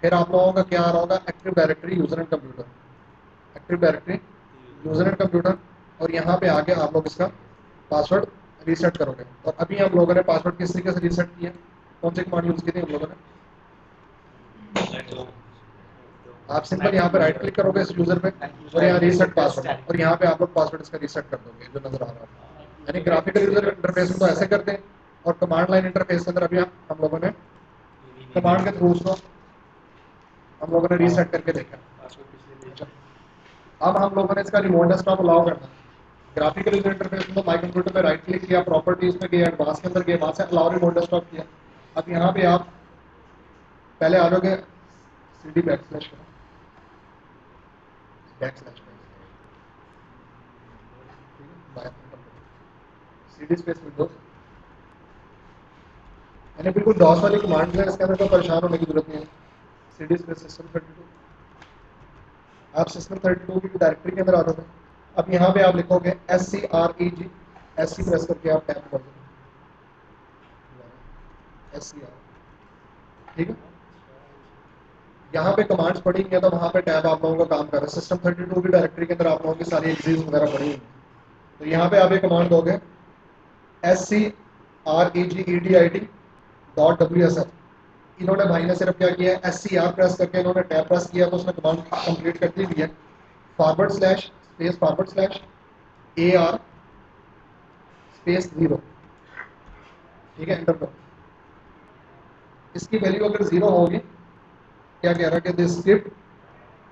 फिर आप लोगों का क्या आ रहा होगा, active directory user and computer, active directory user and computer, और यहाँ पे आके आप लोग इसका पासवर्ड रीसेट करोगे। और अभी हम लोगों ने पासवर्ड किस तरीके से रीसेट किया, कौन सी कमांड यूज की थी हम लोगों ने? आप सिंपल यहाँ पे राइट क्लिक करोगे इस यूजर पे और यहाँ रीसेट पासवर्ड और यहाँ पे आप लोग पासवर्ड इसका रीसेट कर दोगे जो नजर आ रहा है। यानी ग्राफिकल यूजर इंटरफेस में तो ऐसे करते हैं और कमांड लाइन इंटरफेस के अंदर अभी हम लोगों ने कमांड के थ्रू उसको हम लोगों ने रीसेट करके देखा। अच्छा, अब हम लोगों ने इसका रिमोट डेस्कटॉप अलाउ करना है। ग्राफिकल यूजर इंटरफेस में तो माई कंप्यूटर पे राइट क्लिक किया, प्रॉपर्टीज में गए, एडवांस के अंदर गए, वहाँ से अलाउ रिमोट डेस्कटॉप किया। अब यहाँ पे आप पहले आ जाओगे CD backslash backslash CD space Windows, यानी बिल्कुल डॉस वाली कमांड है, इसके अंदर कोई परेशान होने की जरूरत नहीं है। सीडी स्पेस सिस्टम 32, आप सिस्टम 32 की डायरेक्टरी के अंदर आ जाओगे। अब यहाँ पे आप लिखोगे SCREG, SC प्रेस करके आप टैप कर दोगे SCR, ठीक है। यहाँ पे कमांड्स पड़ी हुई है तो वहाँ पे टैब आप लोगों का काम कर रहा है। सिस्टम 32 की डायरेक्टरी के अंदर आप लोगों की सारी एग्जीज वगैरह पड़ी हुई है, तो यहाँ पे आप ये कमांड दोगे SCREGEDIT.WSF। इन्होंने भाई ने सिर्फ क्या किया है, SCR प्रेस करके इन्होंने टैब प्रेस किया तो उसने कमांड कंप्लीट कर दी है, forward slash space forward slash AR space 0, ठीक है, एंटर करो। इसकी वैल्यू अगर 0 होगी, क्या कह रहा है कि this script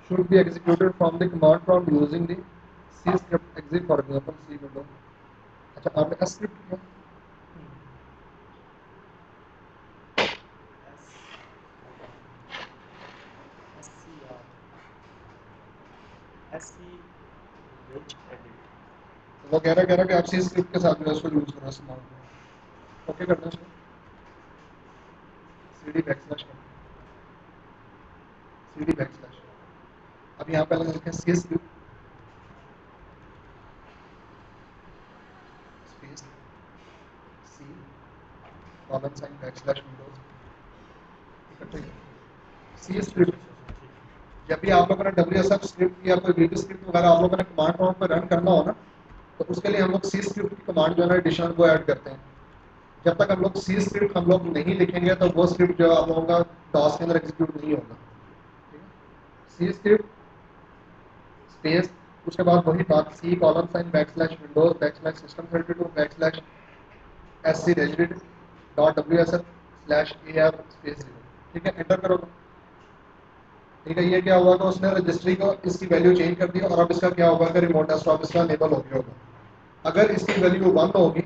should be executed from the command prompt using the C script exit for example C window. अच्छा, आपने स्क्रिप्ट किया, वो कह रहा है कि आप सी स्क्रिप्ट के साथ जो है उसको यूज करो इस कमांड को। ओके करना है उसको, सीडी बैकस्लैश सीडी बैकस्लैश। अब यहाँ पे लिखें C script space C colon sign backslash Windows, ठीक है। सी स्क्रिप्ट जब भी आप लोगों ने WSF स्क्रिप्ट या कोई VB स्क्रिप्ट वगैरह आप लोगों ने कमांड प्रॉम्प्ट पर रन करना हो ना, तो उसके लिए हम लोग सी स्क्रिप्ट की कमांड जो है ना एडिशन को ऐड करते हैं। जब तक हम लोग सी स्क्रिप्ट हम लोग नहीं लिखेंगे तो वो स्क्रिप्ट जो आप लोगों का डॉस के अंदर एग्जीक्यूट नहीं होगा, ठीक है। सी स्क्रिप्ट स्पेस, उसके बाद वही बात C colon sign backslash Windows backslash system 32 backslash SC resident dot WSF slash AR space 0, ठीक है, एंटर करो। ठीक है, ये क्या हुआ तो उसने रजिस्ट्री को इसकी वैल्यू चेंज कर दी और अब इसका क्या होगा कि रिमोट डेस्कटॉप इसका इनेबल हो गया होगा। अगर इसकी वैल्यू 1 होगी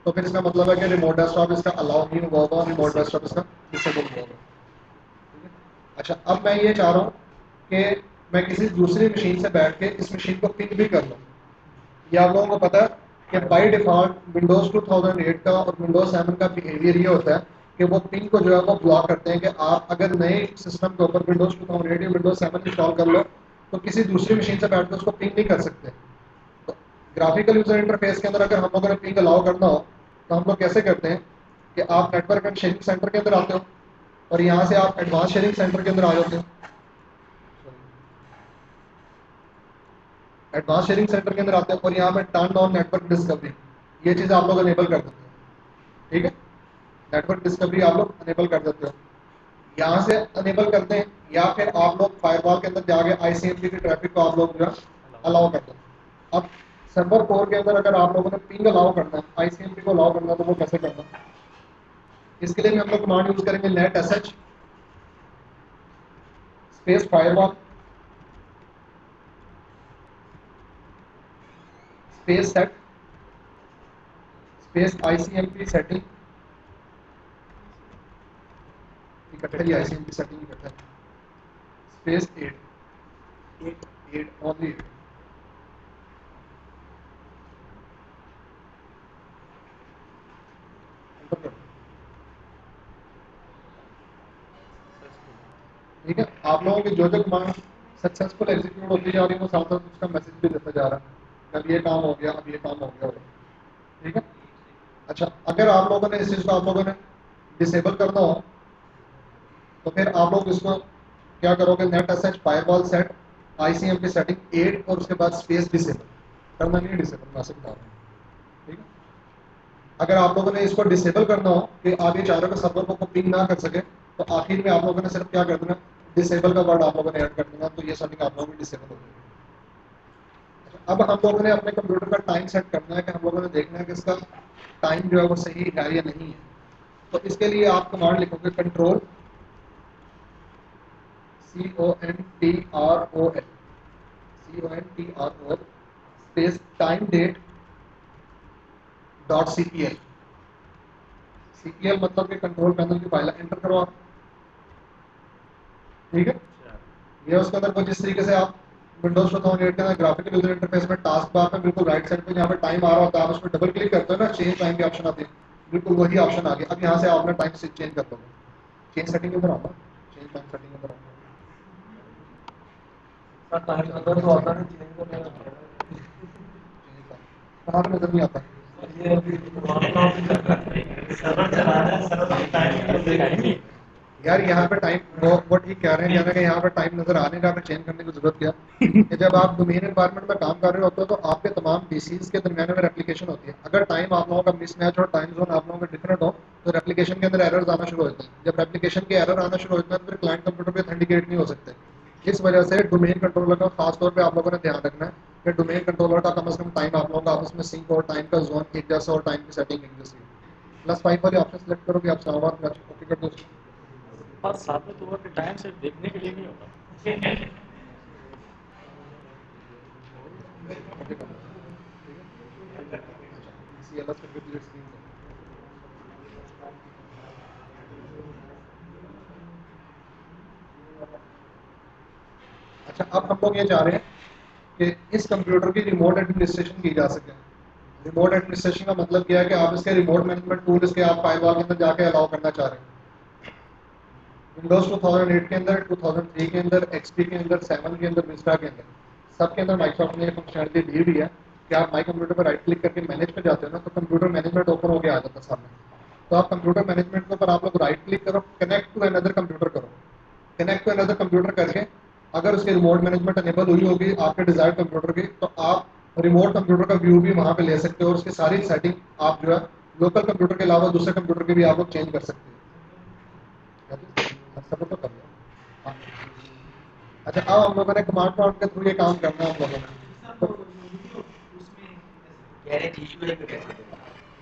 तो फिर इसका मतलब है कि रिमोट डेस्कटॉप इसका अलाउ नहीं हुआ होगा, रिमोट डेस्कटॉप इसका डिसेबल हुआ होगा। ठीक है। अच्छा, अब मैं ये चाह रहा हूँ कि मैं किसी दूसरी मशीन से बैठ के इस मशीन को पिंग भी कर लूँ। ये आप लोगों को पता है कि बाय डिफ़ॉल्ट विंडोज़ 2008 का और विंडोज़ 7 का बिहेवियर ये होता है कि वो पिंग को जो है वो ब्लॉक करते हैं कि आप अगर नए सिस्टम के ऊपर विंडोज़ 2008 या विंडोज़ 7 इंस्टॉल कर लो तो किसी दूसरी मशीन से बैठ कर उसको पिंग नहीं कर सकते। तो ग्राफिकल यूज़र इंटरफेस के अंदर अगर हम लोगों ने पिंग अलाउ करना हो तो हम लोग कैसे करते हैं कि आप नेटवर्क एंड शेयरिंग सेंटर के अंदर आते हो और यहाँ से आप एडवांस शेयरिंग सेंटर के अंदर आ जाते हो। एडवांस शेयरिंग सेंटर के अंदर आते हैं और यहाँ पे टर्न ऑन नेटवर्क डिस्कवरी, ये चीज़ आप लोग अनेबल कर देते हो। ठीक है, नेटवर्क डिस्कवरी आप लोग अनेबल कर देते हो, यहाँ से अनेबल करते हैं, या फिर आप लोग फायरवॉल के अंदर जाके आईसीएमपी की ट्रैफिक को आप लोग जो अलाउ करते हैं। अब सर्वर कोर के अंदर अगर आप लोगों ने पिंग अलाउ करना है, आईसीएमपी को अलाउ करना है, तो वो कैसे करना है? इसके लिए हम लोग कमांड यूज करेंगे net SH space firewall space set space ICMP setting, इकट्ठे ही आईसीएमपी सेटिंग इकट्ठा स्पेस 8 ओनली 8। ठीक है, आप लोगों की जो जो कमांड सक्सेसफुल एग्जीक्यूट होती जा रही है वो साथ साथ उसका मैसेज भी देता जा रहा है, अब ये काम हो गया, अब ये काम हो गया। ठीक है। अच्छा, अगर आप लोगों ने इस चीज़ को आप लोगों ने डिसेबल करना हो तो फिर आप लोग इसको क्या करोगे, net SH firewall set ICMP setting 8 और उसके बाद स्पेस डिसेबल करना, नहीं डिसेबल मैं से बता रहा हूँ। ठीक है, अगर आप लोगों ने इसको डिसेबल करना हो कि आप ये चाह रहे हो कि सर्वर को पिंग ना कर सके, तो आखिर में आप लोगों ने सिर्फ क्या कर देना, डिसेबल का वर्ड आप लोगों ने ऐड कर देना, तो ये सेटिंग आप लोगों की डिसेबल हो गई। अब हम लोगों ने अपने कंप्यूटर का टाइम सेट करना है कि हम लोगों ने देखना है कि इसका टाइम जो है वो सही है या नहीं है। तो इसके लिए आप कमांड लिखोगे control CONTROL space time date dot CPL। CPL मतलब कि कंट्रोल पैनल की फाइल एंटर करो आप। ठीक है, ये उसके अंदर कुछ इस तरीके से आप विंडोज 2008 के अंदर ग्राफिकल यूजर इंटरफेस में टास्क बार में बिल्कुल राइट साइड पे जहाँ पे टाइम आ रहा होता है आप उस पर डबल क्लिक करते हो ना, चेंज टाइम की ऑप्शन आती है, बिल्कुल वही ऑप्शन आ गया। अब यहाँ से आप अपना टाइम चेंज कर दोगे, चेंज सेटिंग के अंदर आऊँगा, चेंज टाइम सेटिंग के अंदर आऊँगा। सर टाइम नंबर तो आता नहीं, चेंज करने का कहाँ पे नजर नहीं आता? ये अभी सर्वर चलाना है, सर्वर टाइम यार यहाँ पे टाइम वो ठीक कह रहे हैं, यानी कि यहाँ पे टाइम नजर आने का चेंज करने की जरूरत क्या कि जब आप डोमेन एनवायरनमेंट में काम कर रहे होते हो तो आपके तमाम पीसीज के दरमियान में रेप्लिकेशन होती है। अगर टाइम आप लोगों का मिसमैच और टाइम जोन आप लोगों का डिफरेंट हो तो रेप्लिकेशन के अंदर एरर्स आना शुरू होते हैं। जब रेप्लिकेशन के एरर आना शुरू होते हैं तो फिर क्लाइंट कंप्यूटर पे ऑथेंटिकेट नहीं हो सकते। इस वजह से डोमेन कंट्रोलर का खास तौर पे आप लोगों ने ध्यान रखना है कि डोमेन कंट्रोलर का कम से कम टाइम आप लोगों का आपस में सिंक और टाइम का जोन एक जैसा और टाइम की सेटिंग एक जैसी। +5 वाले ऑप्शन सेलेक्ट करोगे आप सामान ओके कर दो। बस साथ में तो टाइम से देखने के लिए नहीं होता। अच्छा, अब हम लोग ये चाह रहे हैं कि इस कंप्यूटर की रिमोट एडमिनिस्ट्रेशन की जा सके। रिमोट एडमिनिस्ट्रेशन का मतलब क्या है कि आप इसके रिमोट मैनेजमेंट टूल इसके आप फायरवॉल के अंदर जाके अलाउ करना चाह रहे हैं। विंडोज 2008 के अंदर, 2003 के अंदर, XP के अंदर, 7 के अंदर, विस्टा के अंदर, सब के अंदर माइक्रोसॉफ्ट ने फंक्शनलिटी दी हुई है कि आप माई कंप्यूटर पर राइट क्लिक करके मैनेज पे जाते हो ना, तो कंप्यूटर मैनेजमेंट ओपन होकर आ जाता है सामने। तो आप कंप्यूटर मैनेजमेंट के ऊपर आप लोग राइट क्लिक करो, कनेक्ट टू अनदर कंप्यूटर करो। कनेक्ट टू अनदर कंप्यूटर करके अगर उसकी रिमोट मैनेजमेंट अनेबल हुई होगी आपके डिजायर्ड कंप्यूटर की, तो आप रिमोट कंप्यूटर का व्यू भी वहाँ पे ले सकते हो और उसकी सारी सेटिंग आप जो है लोकल कंप्यूटर के अलावा दूसरे कंप्यूटर के भी आप लोग चेंज कर सकते हो। सब तो कर लो। हाँ। अच्छा, अब हम लोगों ने कमांड प्रॉम्प्ट के थ्रू ये काम करना है हम लोगों ने।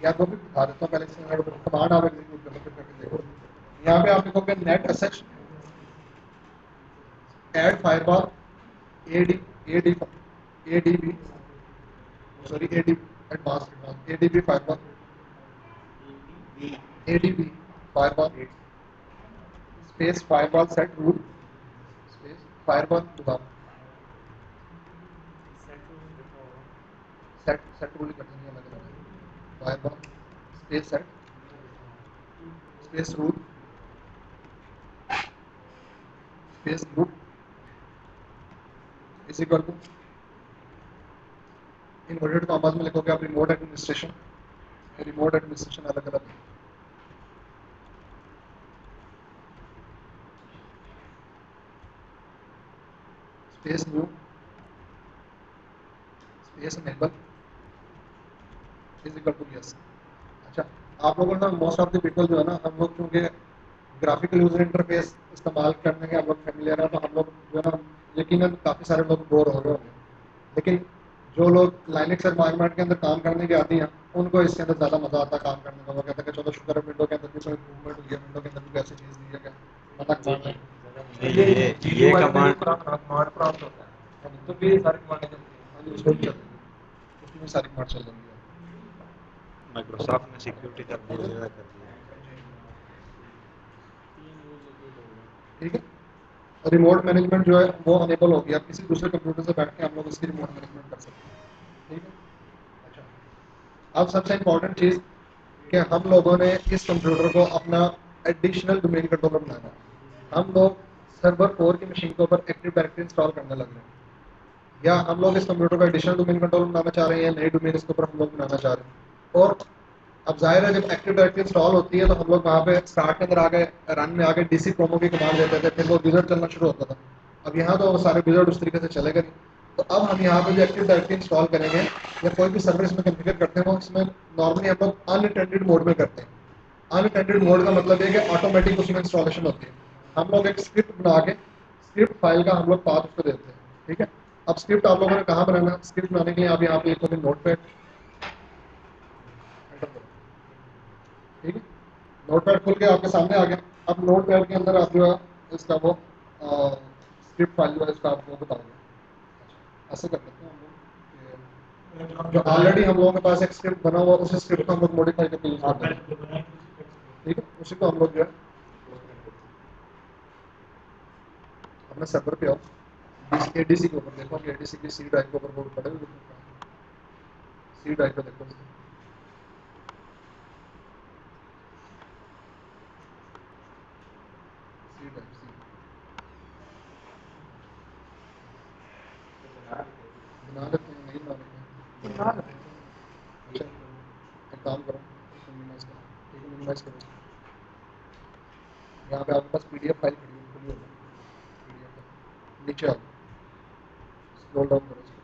या तो भी बता देता हूँ पहले से, कमांड आप एग्जीक्यूट कर लो फिर करके देखो। यहाँ पे आप लिखोगे net sh add firewall ADB sorry AD advance ADB firewall ADB firewall space firewall set route space firewall दोबारा सेट सेट रूल करते हैं अलग अलग firewall space set space route space group is equal to inverted commas में लिखोगे आप remote administration अलग अलग space new space enable is equal to yes. अच्छा, आप लोगों ना मोस्ट ऑफ द पीपल जो है ना, हम लोग क्योंकि ग्राफिकल यूजर इंटरफेस इस्तेमाल करने के हम लोग फेमिलियर है, तो हम लोग जो है ना यकीनन काफ़ी सारे लोग बोर हो रहे होंगे, लेकिन जो लोग लाइनक्स एनवायरनमेंट के अंदर काम करने के आदी हैं उनको इसके अंदर ज़्यादा मज़ा आता है काम करने का। वो कहते हैं कि चलो शुक्र है विंडो के अंदर भी कोई इम्प्रूवमेंट हुई है, विंडो के अंदर भी ऐसी चीज़ दी है कि ये कमांड प्राप्त होता है तो भी सारी कमांडें चलती हैं। उसमें भी चल रही है, उसमें भी सारी कमांड चल रही है। माइक्रोसॉफ्ट ने सिक्योरिटी कर दी है। ठीक है, रिमोट मैनेजमेंट जो है वो अनेबल हो गया, किसी दूसरे कंप्यूटर से बैठ के हम लोग इसकी रिमोट मैनेजमेंट कर सकते हैं। ठीक है, अच्छा, अब सबसे इम्पोर्टेंट चीज़ कि हम लोगों ने इस कंप्यूटर को अपना एडिशनल डोमेन कंट्रोलर बनाना है। हम लोग सर्वर 4 की मशीन के ऊपर एक्टिव डायरेक्टरी इंस्टॉल करने लग रहे हैं, या हम लोग इस कंप्यूटर को एडिशनल डोमेन कंट्रोलर बनाना चाह रहे हैं, नए डोमेन इसके ऊपर हम लोग बनाना चाह रहे हैं। और अब जाहिर है जब एक्टिव डायरेक्टरी इंस्टॉल होती है तो हम लोग वहाँ पे स्टार्ट के अंदर आ गए, रन में आ गए, डीसी प्रोमो की कमांड देते थे, फिर वो विजर्ड चलना शुरू होता था। अब यहाँ तो वो सारे विजर्ड उस तरीके से चलेगा नहीं, तो अब हम यहाँ पे जो एक्टिव डायरेक्टरी इंस्टॉल करेंगे या कोई भी सर्वर इसमें कॉन्फ़िगर करते हैं वो इसमें नॉर्मली हम लोग अनअटेंडेड मोड में करते हैं। अनअटेंडेड मोड का मतलब है कि ऑटोमेटिक उसमें इंस्टॉलेशन होती है। हम लोग एक स्क्रिप्ट बना के स्क्रिप्ट फाइल का हम लोग पाथ उसको देते हैं। ठीक है, अब स्क्रिप्ट आप लोगों ने कहाँ बनाना है? स्क्रिप्ट बनाने के लिए आप यहाँ पे लिखोगे नोटपैड, ठीक है, नोटपैड खुल के आपके सामने आ गया। अब नोटपैड के अंदर आप जो है इसका वो स्क्रिप्ट फाइल जो है इसका आपको बताओगे। ऐसे कर सकते हैं हम लोग, जो ऑलरेडी हम लोगों के पास एक स्क्रिप्ट बना हुआ उस स्क्रिप्ट को हम लोग मॉडिफाई करके यूज करते हैं। ठीक है, उसी को हम लोग जो है अपने सर्वर पे आओ, एडीसी के ऊपर देखो, एडीसी की सी ड्राइव के ऊपर बहुत पड़े हुए, सी ड्राइव पे देखो, सी ड्राइव सी बना लेते हैं, नहीं बना लेते हैं। अच्छा, एक काम करो, इसको मिनिमाइज करो, ठीक है, मिनिमाइज करो। यहाँ पे आपके पास पीडीएफ फाइल खुली होगी, पीडीएफ नीचे आओ, स्क्रॉल डाउन करो इसको।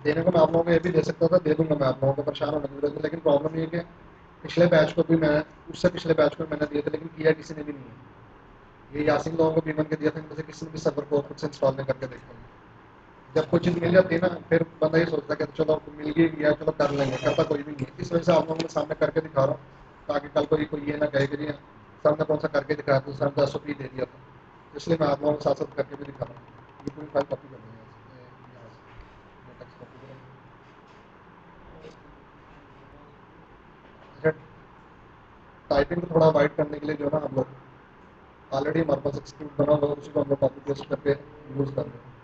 देने को मैं आप लोगों को ये भी दे सकता था, दे दूंगा मैं आप लोगों को, परेशान होने की जरूरत नहीं, लेकिन प्रॉब्लम ये है कि पिछले बैच को भी मैं, उससे पिछले बैच को मैंने दिए थे लेकिन किया किसी ने भी नहीं है। ये यासिन लोगों को भी बन के दिया था, इनमें से किसी ने भी सर्वर को खुद से इंस्टॉल नहीं करके देखा। जब कोई चीज़ मिल जाती है ना फिर बंदा ये सोचता है कि चलो मिल गई या चलो कर लेंगे, करता कोई भी नहीं है। इस वजह से आप लोगों के सामने करके दिखा रहा हूँ ताकि कल कोई ये ना कहे कि जी सर ने कौन सा करके दिखाया तो सर ने SOP दे दिया था, इसलिए मैं आप लोगों के साथ साथ करके भी दिखा रहा हूँ। ये पूरी फाइल कॉपी कर देंगे, अच्छा, टाइपिंग को थोड़ा अवॉइड करने के लिए जो है ना हम लोग ऑलरेडी हमारे पास एक स्क्रिप्ट बना हुआ है, उसी को हम लोग कॉपी पेस्ट करके यूज़ कर रहे हैं।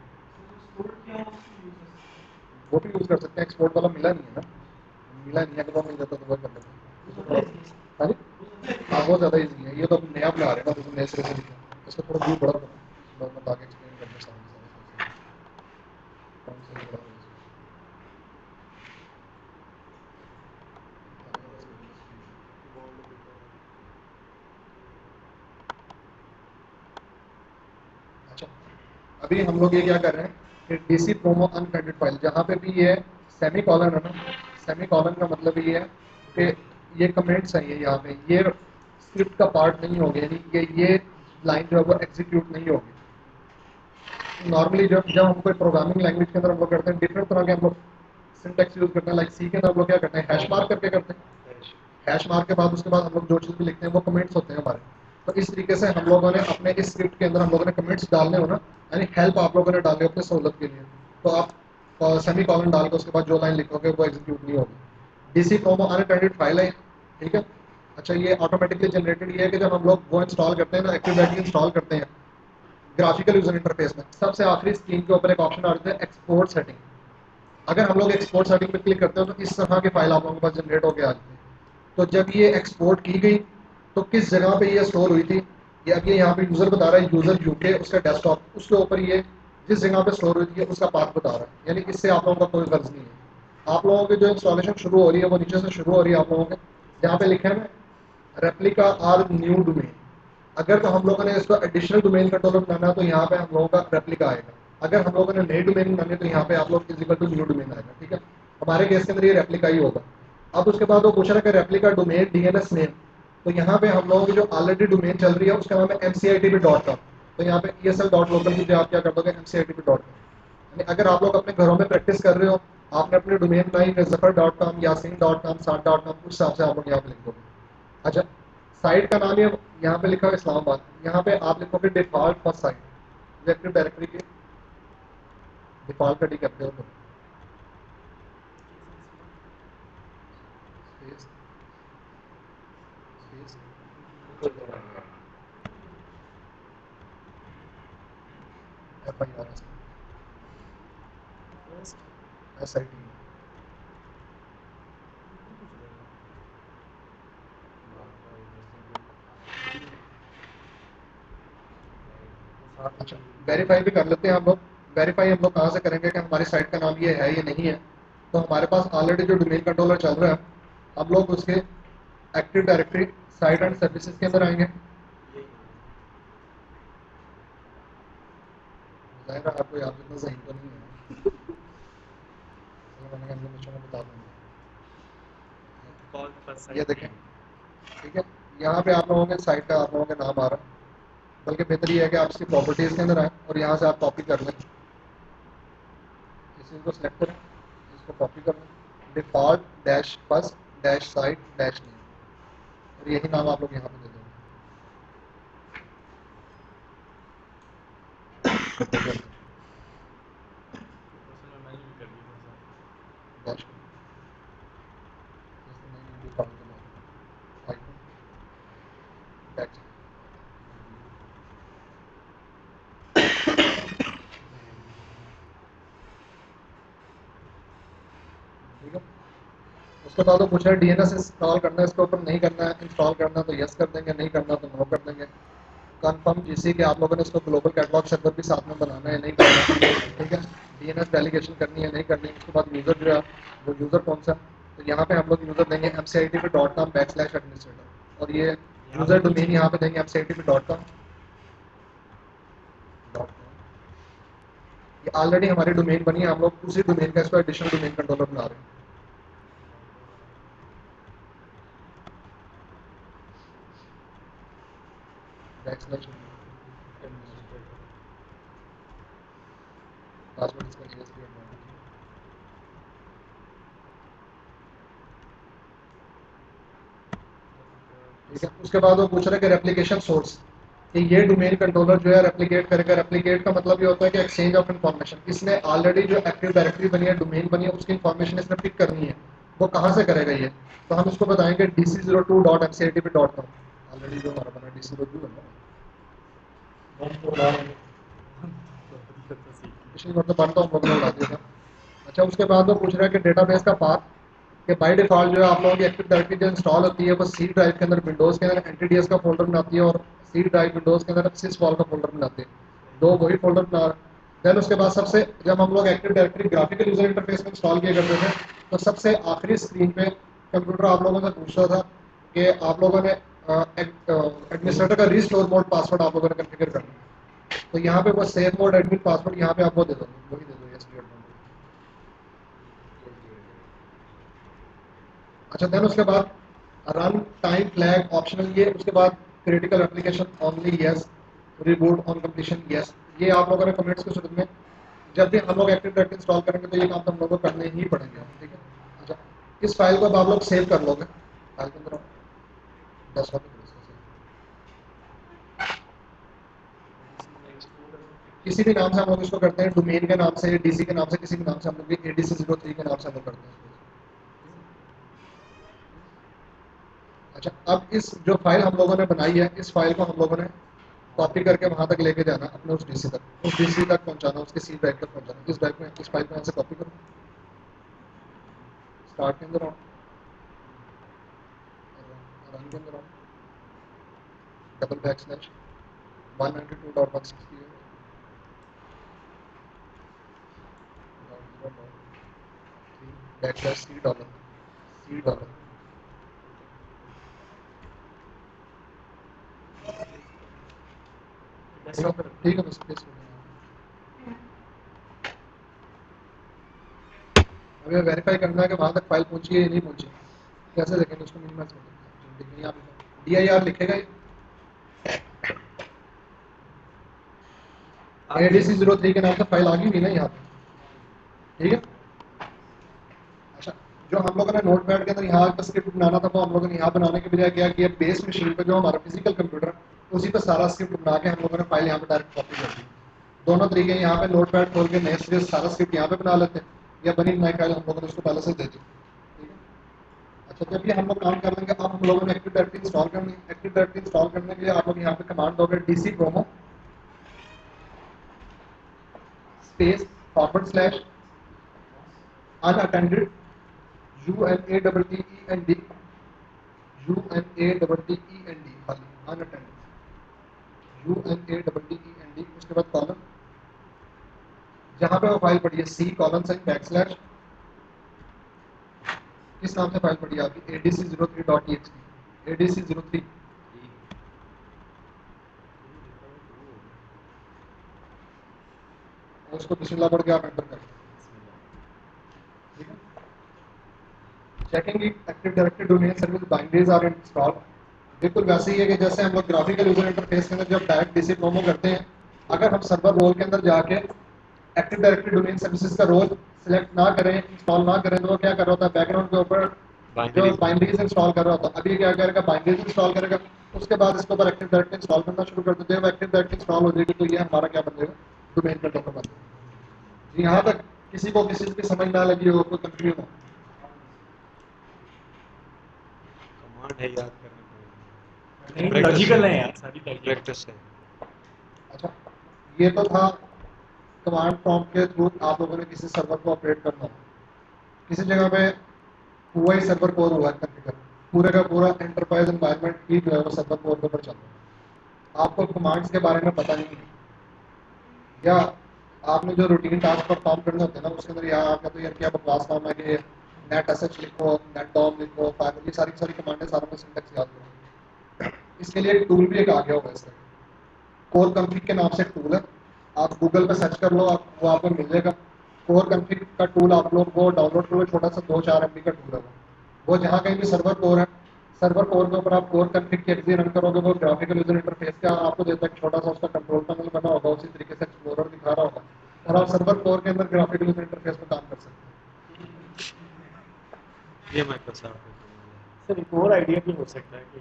वो भी यूज़ कर सकते हैं, एक्सपोर्ट वाला मिला नहीं है ना, मिला नहीं है, अगर वो मिल जाता तो वो कर लेते हैं। हाँ जी, हाँ बहुत ज़्यादा ईजी है, ये तो नया बना रहे हैं ना, तो नए सिरे से लिखा है, इसका थोड़ा व्यू बड़ा करो, मैं आगे एक्सप्लेन करना सामने सारे अच्छा, अभी हम लोग ये क्या कर रहे हैं कि डीसी प्रोमो अनपेंडेड फाइल, जहाँ पे भी ये सेमी कॉलन है ना, सेमी कॉलन का मतलब ये है कि ये कमेंट्स हैं, ये यहाँ पे ये स्क्रिप्ट का पार्ट नहीं होगा, यानी कि ये लाइन जो है वो एग्जीक्यूट नहीं होगी। नॉर्मली जब जब हम कोई प्रोग्रामिंग लैंग्वेज के अंदर हम लोग करते हैं डिफरेंट तरह के हम लोग सिंटेक्स यूज़ करते हैं, लाइक सी के अंदर हम लोग क्या करते हैं हैश मार्क करके करते हैं, हैश मार्क के बाद उसके बाद हम लोग जो चीज़ भी लिखते हैं वो कमेंट्स होते हैं हमारे। तो इस तरीके से हम लोगों ने अपने इस स्क्रिप्ट के अंदर हम लोगों ने कमेंट्स डालने हो ना, यानी हेल्प आप लोगों ने डाले अपने सहूलत के लिए, तो आप सेमी कॉलन डाल के उसके बाद जो लाइन लिखोगे वो एग्जीक्यूट नहीं होगी। DC प्रोमो अनअटेंडेड फाइल है, ठीक है। अच्छा, ये ऑटोमेटिकली जनरेटेड ये है कि जब हम लोग वो इंस्टॉल करते हैं ना, एक्टिव डायरेक्टरी इंस्टॉल करते हैं ग्राफिकल यूजर इंटरफेस में, सबसे आखिरी स्क्रीन के ऊपर एक ऑप्शन आता है एक्सपोर्ट सेटिंग। अगर हम लोग एक्सपोर्ट सेटिंग पे क्लिक करते हो तो इस तरह की फाइल आप लोगों के पास जनरेट होकर आ जाती है। तो जब ये एक्सपोर्ट की गई तो किस जगह पे ये स्टोर हुई थी, ये अब ये यहाँ पे यूज़र बता रहा है, यूज़र यूके उसका डेस्कटॉप, उसके ऊपर ये जिस जगह पे स्टोर हुई थी उसका पाथ बता रहा है। यानी इससे आप लोगों का कोई गर्ज नहीं है। आप लोगों की जो इंस्टॉलेशन शुरू हो रही है वो नीचे से शुरू हो रही है आप लोगों के, जहाँ पे लिखे हैं रेप्लिका आर न्यू डोमेन। अगर तो हम लोगों ने इसको एडिशनल डोमेन कंट्रोलर बनाना है तो यहाँ पे हम लोगों का रेप्लिका आएगा। अगर हम लोगों ने नई डोमेन बनानी है तो यहाँ पे आप लोग फिजिकल टू न्यू डोमेन आएगा, ठीक है। हमारे केस के अंदर ये रेप्लिका ही होगा। अब उसके बाद वो पूछ रहा है कि रेप्लिका डोमेन डीएनएस नेम, तो यहाँ पे हम लोगों की जो ऑलरेडी डोमेन चल रही है उसका नाम है mcitp.com। तो यहाँ पे esl.local की आप क्या कर दोगे mcitp.com। यानी अगर आप लोग अपने घरों में प्रैक्टिस कर रहे हो, आपने अपनी डोमेन बनाई जफर.com यासीन.com साट.com, उस हिसाब से आप लोग यहाँ पे लिख दोगे। अच्छा, साइट का नाम ये यहाँ पे लिखा है इस्लामाबाद, यहाँ पे आप लिखोगे default first sight active directory की डिफॉल्ट का डी करते हो तो स्पेस स्पेस FIRS SIT। अच्छा, वेरीफाई भी कर लेते हैं हम लोग। वेरीफाई हम लोग कहाँ से करेंगे कि हमारी साइट का नाम ये है या नहीं है। तो हमारे पास ऑलरेडी जो डोमेन कंट्रोलर चल रहा है, हम लोग उसके active directory site and services के अंदर आएंगे। जाहिर है आपको याद इतना सही तो नहीं है, मैंने एनिमेशन में बता दूंगा। ये देखें, ठीक है, यहाँ पे आप लोगों के साइट का आप लोगों का नाम आ रहा है। बल्कि बेहतर ये है कि आप इसकी प्रॉपर्टीज़ के अंदर आएँ और यहाँ से आप कॉपी कर लें, इसी को सेलेक्ट करें, इसको कॉपी कर लें, default dash first dash site dash name, और यही नाम आप लोग यहाँ पे दे देंगे। डैश डिफॉल्ट के नाम डैश, ठीक है। उसके बाद वो पूछ रहा है DNS इंस्टॉल करना है, इसके ऊपर नहीं करना है, इंस्टॉल करना है तो यस कर देंगे, नहीं करना तो नो कर देंगे। कंफर्म जीसी के आप लोगों ने इसको ग्लोबल कैटलॉग सर्वर भी साथ में बनाना है, नहीं करना है, ठीक है। DNS डेलीगेशन करनी है, नहीं करनी है। उसके बाद यूज़र जो है वो यूज़र कौन सा, तो यहाँ पे हम लोग यूज़र देंगे mcitp.com/administrator, और ये यूज़र डोमेन यहाँ पे देंगे mcitp.com। ये ऑलरेडी हमारी डोमेन बनी है, हम लोग उसी डोमेन का इसको एडिशनल डोमेन कंट्रोलर बना रहे हैं। पासवर्ड इसका ESP एडवांटेज, ठीक है। उसके बाद वो पूछ रहे हैं कि रेप्लिकेशन सोर्स, कि ये डोमेन कंट्रोलर जो है रेप्लिकेट करेगा। रेप्लिकेट का मतलब ये होता है कि एक्सचेंज ऑफ इन्फॉर्मेशन। इसने ऑलरेडी जो एक्टिव डायरेक्टरी बनी है, डोमेन बनी है, उसकी इन्फॉर्मेशन इसने पिक करनी है। वो कहाँ से करेगा ये, तो हम इसको बताएंगे dc02.mcitp.com। ऑलरेडी जो हमारा बना dc02 है ना, पिछली बार तो बनता हम लोगों ने बता दिया था। अच्छा, उसके बाद वो पूछ रहा है कि डेटाबेस का पाथ, कि बाय डिफॉल्ट जो है आप लोगों की एक्टिव डायरेक्टरी जो इंस्टॉल होती है वो सी ड्राइव के अंदर, विंडोज़ के अंदर एंटीडीएस का फोल्डर बनाती है, और सी ड्राइव विंडोज़ के अंदर सिसवॉल का फोल्डर बनाते हैं, दो वही फोल्डर बना। देन उसके बाद सबसे, जब हम लोग active directory graphical user interface में इंस्टॉल किया करते थे तो सबसे आखिरी स्क्रीन पे कंप्यूटर आप लोगों से पूछता था कि आप लोगों ने एडमिनिस्ट्रेटर का रीस्टोर मोड पासवर्ड आप लोगों ने कॉन्फ़िगर करना है। तो यहाँ पे वो सेव मोड एडमिन पासवर्ड यहाँ पे आपको दे दो, वही दे दो ESP एडमिन। अच्छा, देन उसके बाद रन टाइम फ्लैग ऑप्शनल, ये उसके बाद critical application only yes, reboot on completion yes. ये आप लोगों ने कमेंट्स के शुरू में, जब भी हम लोग एक्टिव डायरेक्टरी इंस्टॉल करेंगे तो ये काम तो हम लोगों को करने ही पड़ेंगे, ठीक है। अच्छा, इस फाइल को अब आप लोग सेव कर लोगे फाइल के अंदर डेस्कटॉप पे, किसी भी नाम से हम लोग इसको करते हैं, डोमेन के नाम से, DC के नाम से, किसी भी नाम से हम लोग ADC03 के नाम से हम लोग करते हैं। अच्छा, अब इस जो फाइल हम लोगों ने बनाई है, इस फाइल को हम लोगों ने कॉपी करके वहां तक लेके जाना, अपने उस डीसी तक, उस डीसी तक पहुंचाना, उसके सी ड्राइव तक पहुंचाना। इस ड्राइव में, इस फाइल को यहाँ से कॉपी करो, स्टार्ट के अंदर आओ, रन के अंदर आओ, double back slash 192.168.0.0.3 back slash $C desktop पे ठीक है, बस पेस्ट हो गया। अभी वेरीफाई करना है कि वहां तक फाइल पहुंची है या नहीं पहुंची। कैसे देखेंगे उसको? मिनिमाइज कर देंगे, यहाँ पे DIR लिखेगा, ADC03 के नाम से फाइल आ गई नहीं ना यहाँ पे, ठीक है। अच्छा, जो हम लोगों ने नोटपैड के अंदर यहाँ का स्क्रिप्ट बनाना था, वो हम लोगों ने यहाँ बनाने के बजाय क्या किया, बेस मशीन पे जो हमारा फिजिकल कंप्यूटर, उसी पे सारा स्क्रिप्ट बना के हम लोगों ने फाइल यहाँ पे डायरेक्ट कॉपी कर दी। दोनों तरीके, यहाँ पे नोटपैड खोल के नए सिरे से सारा स्क्रिप्ट यहाँ पे बना लेते हैं, या बनी बनाई फाइल हम लोगों ने उसको पहले से दे दी, ठीक है। अच्छा, जब ये हम लोग काम कर लेंगे, अब हम लोगों ने एक्टिव डायरेक्टरी इंस्टॉल करनी है। एक्टिव डायरेक्टरी इंस्टॉल करने के लिए आप लोग यहाँ पे कमांड दोगे DC promo space // unattended UNATTEND खाली unattended UNATTEND, उसके बाद कॉलम, जहां पे वो फाइल पड़ी है C:\\, किस नाम से फाइल पड़ी है आपकी? ADC03.txt, ADC03, उसको बिस्मिल्लाह पढ़ के आप एंटर करें, ठीक है। Checking active directory domain service binaries are installed, बिल्कुल वैसे ही है कि जैसे हम लोग ग्राफिकल यूजर इंटरफेस के अंदर जब डायरेक्ट DC प्रोमो करते हैं, अगर हम सर्वर रोल के अंदर जाके एक्टिव डायरेक्टरी डोमेन सर्विसेज का रोल सिलेक्ट ना करें, इंस्टॉल ना करें, तो वो क्या कर रहा होता है, बैकग्राउंड के ऊपर जो बाइनरीज इंस्टॉल कर रहा होता है। अभी क्या करेगा, बाइनरीज इंस्टॉल करेगा, उसके बाद इसके ऊपर एक्टिव डायरेक्टरी इंस्टॉल करना शुरू कर देते हैं। एक्टिव डायरेक्टरी इंस्टॉल हो जाएगी तो ये हमारा क्या बन जाएगा, डोमेन कंट्रोलर बन जाएगा। जी, यहाँ तक किसी को किसी की समझ ना लगी हो, कोई कंफ्यूजन हो? कमांड है, याद करना पड़ेगा। नहीं, लॉजिकल है यार, सारी लॉजिकल। प्रैक्टिस है। अच्छा, ये तो था कमांड प्रॉम्प्ट के थ्रू आप लोगों ने किसी सर्वर को ऑपरेट करना हो। किसी जगह पे हुआ ही सर्वर कोर हुआ है कॉन्फ़िगर, पूरे का पूरा एंटरप्राइज एनवायरनमेंट ही जो है वो सर्वर कोर के ऊपर चल रहा है। आपको कमांड्स के बारे में पता नहीं है, या आपने जो रूटीन टास्क परफॉर्म करने होते हैं ना, उसके अंदर यहाँ आपका तो यार क्या बकवास काम है कि नेट SH लिखो, नेट डॉम लिखो, फाइबर, ये सारी सारी कमांडें सारों में सिंटैक्स याद करो। इसके लिए एक टूल भी एक आ गया होगा इसका, कोर कॉन्फ़िग के नाम से एक टूल है, आप गूगल पे सर्च कर लो, वो आपको मिल जाएगा। कोर कॉन्फ़िग का टूल आप लोग वो डाउनलोड करो, छोटा सा 2-4 MB का टूल है वो जहाँ कहीं भी सर्वर कोर है, सर्वर कोर के ऊपर आप कोर कॉन्फ़िग के एग्जी रन करोगे, वो ग्राफिकल यूजर इंटरफेस का आपको देता है, छोटा सा उसका कंट्रोल पैनल बना होगा, उसी तरीके से एक्सप्लोरर दिखा रहा होगा, और आप सर्वर कोर के अंदर ग्राफिकल यूजर इंटरफेस में काम कर सकते ये माइक्रोसॉफ्ट है। सर एक और आइडिया भी हो सकता है कि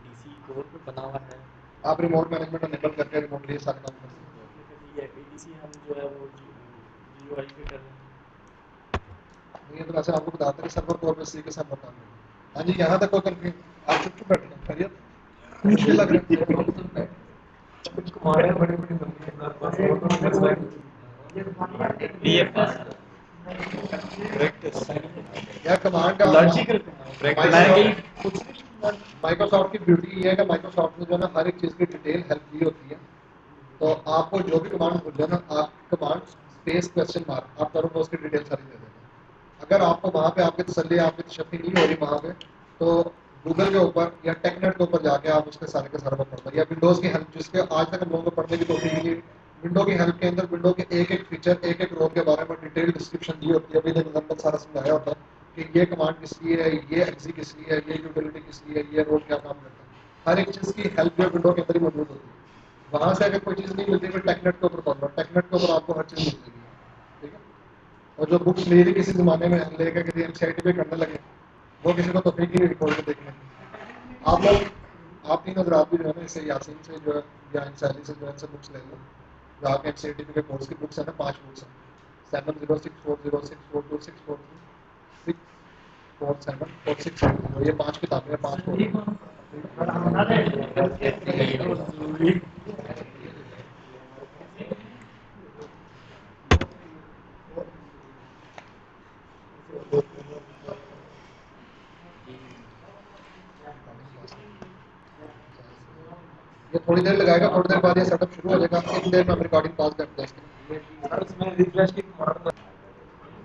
DC कोर पे बना हुआ है, हैं। आप रिमोट मैनेजमेंट अनेबल करके रिमोटली ये सारे काम कर सकते हैं। ये ADC हम जो है वो GUI पे कर रहे हैं। नहीं, तो वैसे आपको बताते हैं सर्वर कोर में सी के साथ बताना है। हाँ जी, यहाँ तक कोई कंफ्यूजन? आप चुप क्यों बैठे हैं? खैरियत? मुश्किल लग रहा है? कुछ कमांडें बड़ी बड़ी बनती हैं हमारे पास, वो तो बस लाइक ये प्रैक्टिस या कमांड का लॉजिकल माइक्रोसॉफ्ट की ब्यूटी ये है कि माइक्रोसॉफ्ट ने जो है ना हर एक चीज़ की डिटेल हेल्प दी होती है। तो आपको जो भी कमांड बोल ना, आप कमांड स्पेस क्वेश्चन मार्क आप करोगे, उसकी डिटेल सारी दे देगा। अगर आपको वहाँ पे आपकी तसल्ली, आपकी तशफ़ी नहीं हो रही वहाँ पे, तो गूगल के ऊपर या टेकनेट के ऊपर जाके आप उसके सारे के सारे पढ़ लो, या विंडोज़ की हेल्प, जिसके आज तक हम लोगों को पढ़ने की तौफीक नहीं, विंडो की हेल्प के अंदर विंडो के एक एक फीचर, एक एक रोल के बारे में डिटेल डिस्क्रिप्शन दी होती है, अभी तक सारा समझाया होता है कि ये कमांड किस लिए है, ये एक्सी किस लिए है, ये यूटिलिटी किस लिए है, ये रोल क्या काम करता है। हर एक चीज़ की हेल्प जो विंडो के अंदर ही मौजूद होती है। वहाँ से अगर कोई चीज़ नहीं मिलती, फिर टेकनेट के ऊपर पढ़ लो, टेकनेट के ऊपर आपको हर चीज़ मिल जाएगी, ठीक है। और जो बुक्स मेरी किसी ज़माने में लेकर किसी MCIT पे करने लगे, वो किसी को तौफीक ही नहीं खोल के देखने की। आप लोग, आप तीन हजरात भी जो है ना, इससे यासीन से जो है या इंसाली से जो है इनसे बुक्स ले लो, जो आपके MCIT के कोर्स की बुक्स है ना, 5 बुक्स हैं, 706406426426 4 7 4 6 ये 5 किताबें हैं, 5 ये थोड़ी देर लगाएगा, थोड़ी देर बाद ये सेटअप शुरू हो जाएगा। इतनी देर में हम रिकॉर्डिंग पॉज करते हैं इसकी। सर उसमें रिफ्रेश की कमांड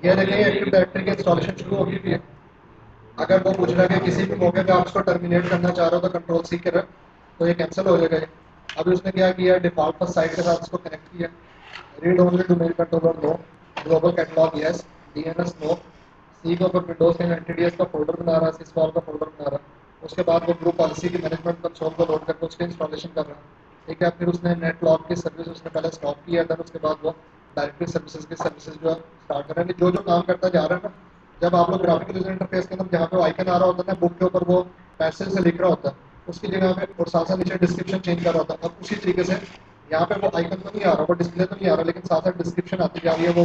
ये देखें एक्टिव डायरेक्टरी की इंस्टॉलेशन शुरू हो गई है। अगर वो पूछ रहा है कि किसी भी मौके पे आप उसको टर्मिनेट करना चाह रहे हो तो कंट्रोल सी करें, तो ये कैंसिल हो जाएगा। अभी उसने क्या किया, डिफॉल्ट फर्स्ट साइट के साथ इसको कनेक्ट किया। Read only domain controller no, global catalog yes, DNS no, C के ऊपर विंडोज एंड एनटीडीएस का फोल्डर बना रहा है, सिस्टॉल का फोल्डर बना रहा है। उसके बाद वो ग्रुप पॉलिसी की मैनेजमेंट कंसोल को लोड करके उसके इंस्टॉलेशन कर रहा है। ठीक है, फिर उसने नेट लॉग की सर्विस उसने पहले स्टॉप किया था, उसके बाद वो डायरेक्टरी सर्विसेज की सर्विसेज जो स्टार्ट कर रहे हैं। जो काम करता जा रहा है ना, जब आप लोग ग्राफिकल यूजर इंटरफेस के अंदर जहाँ पे आइकन आ रहा होता है ना, बुक के ऊपर वो पैसेज से लिख रहा होता है, उसकी जगह पे और साथ साथ नीचे डिस्क्रिप्शन चेंज कर रहा होता है। अब उसी तरीके से यहाँ पे वो आइकन तो नहीं आ रहा, वो डिस्प्ले तो नहीं आ रहा, लेकिन साथ साथ डिस्क्रिप्शन आती जा रही है, वो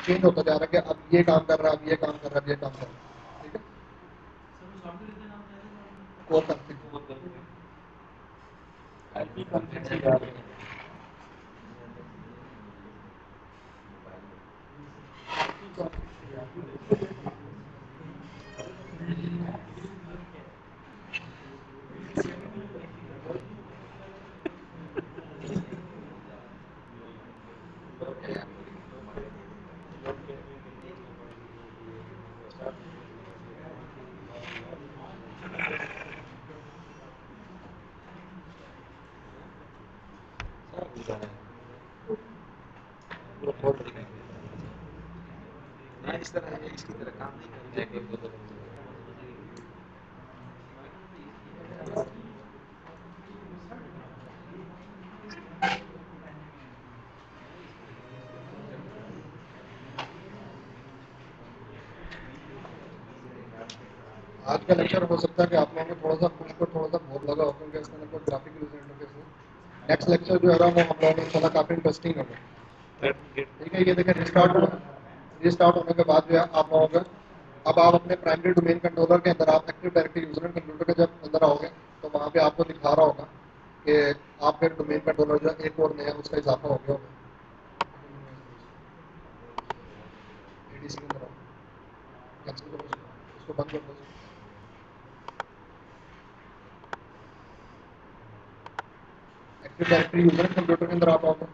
चेंज होता जा रहा है कि अब ये काम कर रहा है, अब ये काम कर रहा है, अब ये काम कर रहा है। ठीक है, वो करते हैं। आईपी कॉन्फ्लिक्ट की बात है। इस तरह इसकी तरह काम नहीं करेंगे। आज का लेक्चर हो सकता है कि आप लोगों को थोड़ा सा कुछ को थोड़ा सा बोर लगा हो, क्योंकि इसके अंदर ग्राफिकल यूजर इंटरफेस है। नेक्स्ट लेक्चर जो है वो हम लोगों ने थोड़ा काफी इंटरेस्टिंग होगा। ठीक है, ये देखें रिस्टार्ट होने के बाद जो है आप लोगों का, अब आप अपने प्राइमरी डोमेन कंट्रोलर के अंदर आप active directory user and computer के जब अंदर आओगे तो वहाँ पे आपको दिखा रहा होगा कि आपके डोमेन कंट्रोलर जो एक और नया उसका इजाफा हो गया होगा। एडीसी के अंदर आओ, कैंसिल करो उसको बंद कर दो। Active directory user and computer के अंदर आप आओगे,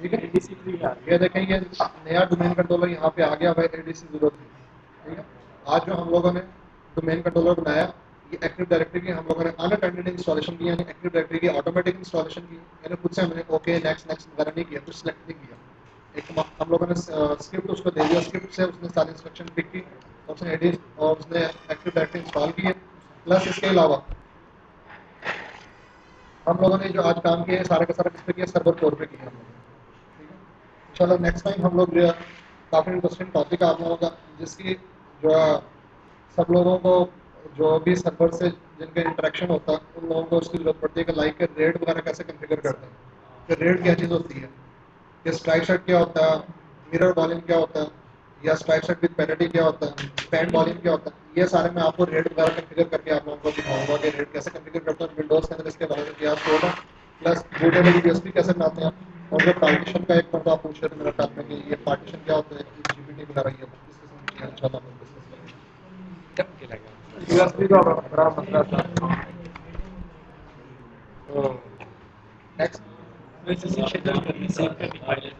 ठीक है। एडीसी 3 आ ये देखें ये नया डोमेन कंट्रोलर यहाँ पे आ गया भाई, एडीसी 03। ठीक है, आज जो हम लोगों ने डोमेन कंट्रोलर बनाया, ये एक्टिव डायरेक्टरी की हम लोगों ने अनअटेंडेड इंस्टॉलेशन की, यानी एक्टिव डायरेक्टरी की ऑटोमेटिक इंस्टॉलेशन की, यानी खुद से हमने ओके नेक्स्ट नेक्स्ट वगैरह नहीं किया, कुछ सेलेक्ट नहीं किया। एक हम लोगों ने स्क्रिप्ट उसको दे दिया, स्क्रिप्ट से उसने सारी इंस्ट्रक्शन पिक की और उसने एडिट और उसने एक्टिव डायरेक्टरी इंस्टॉल की है। प्लस इसके अलावा हम लोगों ने जो आज काम किया है सारे का सारा किस पे किया, सर्वर कोर पे किया हम लोगों ने। ठीक है, इंशाल्लाह नेक्स्ट टाइम हम लोग जो है काफ़ी इंटरेस्टिंग टॉपिक आप लोगों का, जिसकी जो है सब लोगों को जो भी सर्वर से जिनका इंटरेक्शन होता है उन लोगों को उसकी जरूरत पड़ती है कि लाइक रेड वगैरह कैसे कन्फिगर करते हैं, कि रेड क्या चीज़ होती है, कि स्ट्राइक शॉट क्या होता है, मिरर वॉल्यूम क्या होता है, या स्ट्राइक शॉट विद पेनल्टी क्या होता है, स्पैन वॉल्यूम क्या होता है। ये सारे मैं आपको रेड वगैरह कन्फिगर करके आप लोगों को दिखाऊंगा कि रेड कैसे कन्फिगर करते हैं विंडोज़ के अंदर, इसके बारे में क्या कोड है, प्लस बूटेबल यूएसबी कैसे बनाते हैं। और जो पार्टीशन का एक मरतबा पूछ रहे थे मेरे ख्याल में कि ये पार्टीशन क्या होता है, जीपीटी वगैरह, ये इस किस्म की इंशाल्लाह हम डिस्कस करेंगे। कब के लगा यूएसबी का बड़ा मसला था। तो नेक्स्ट वैसे शेड्यूल करनी सेव करनी फाइल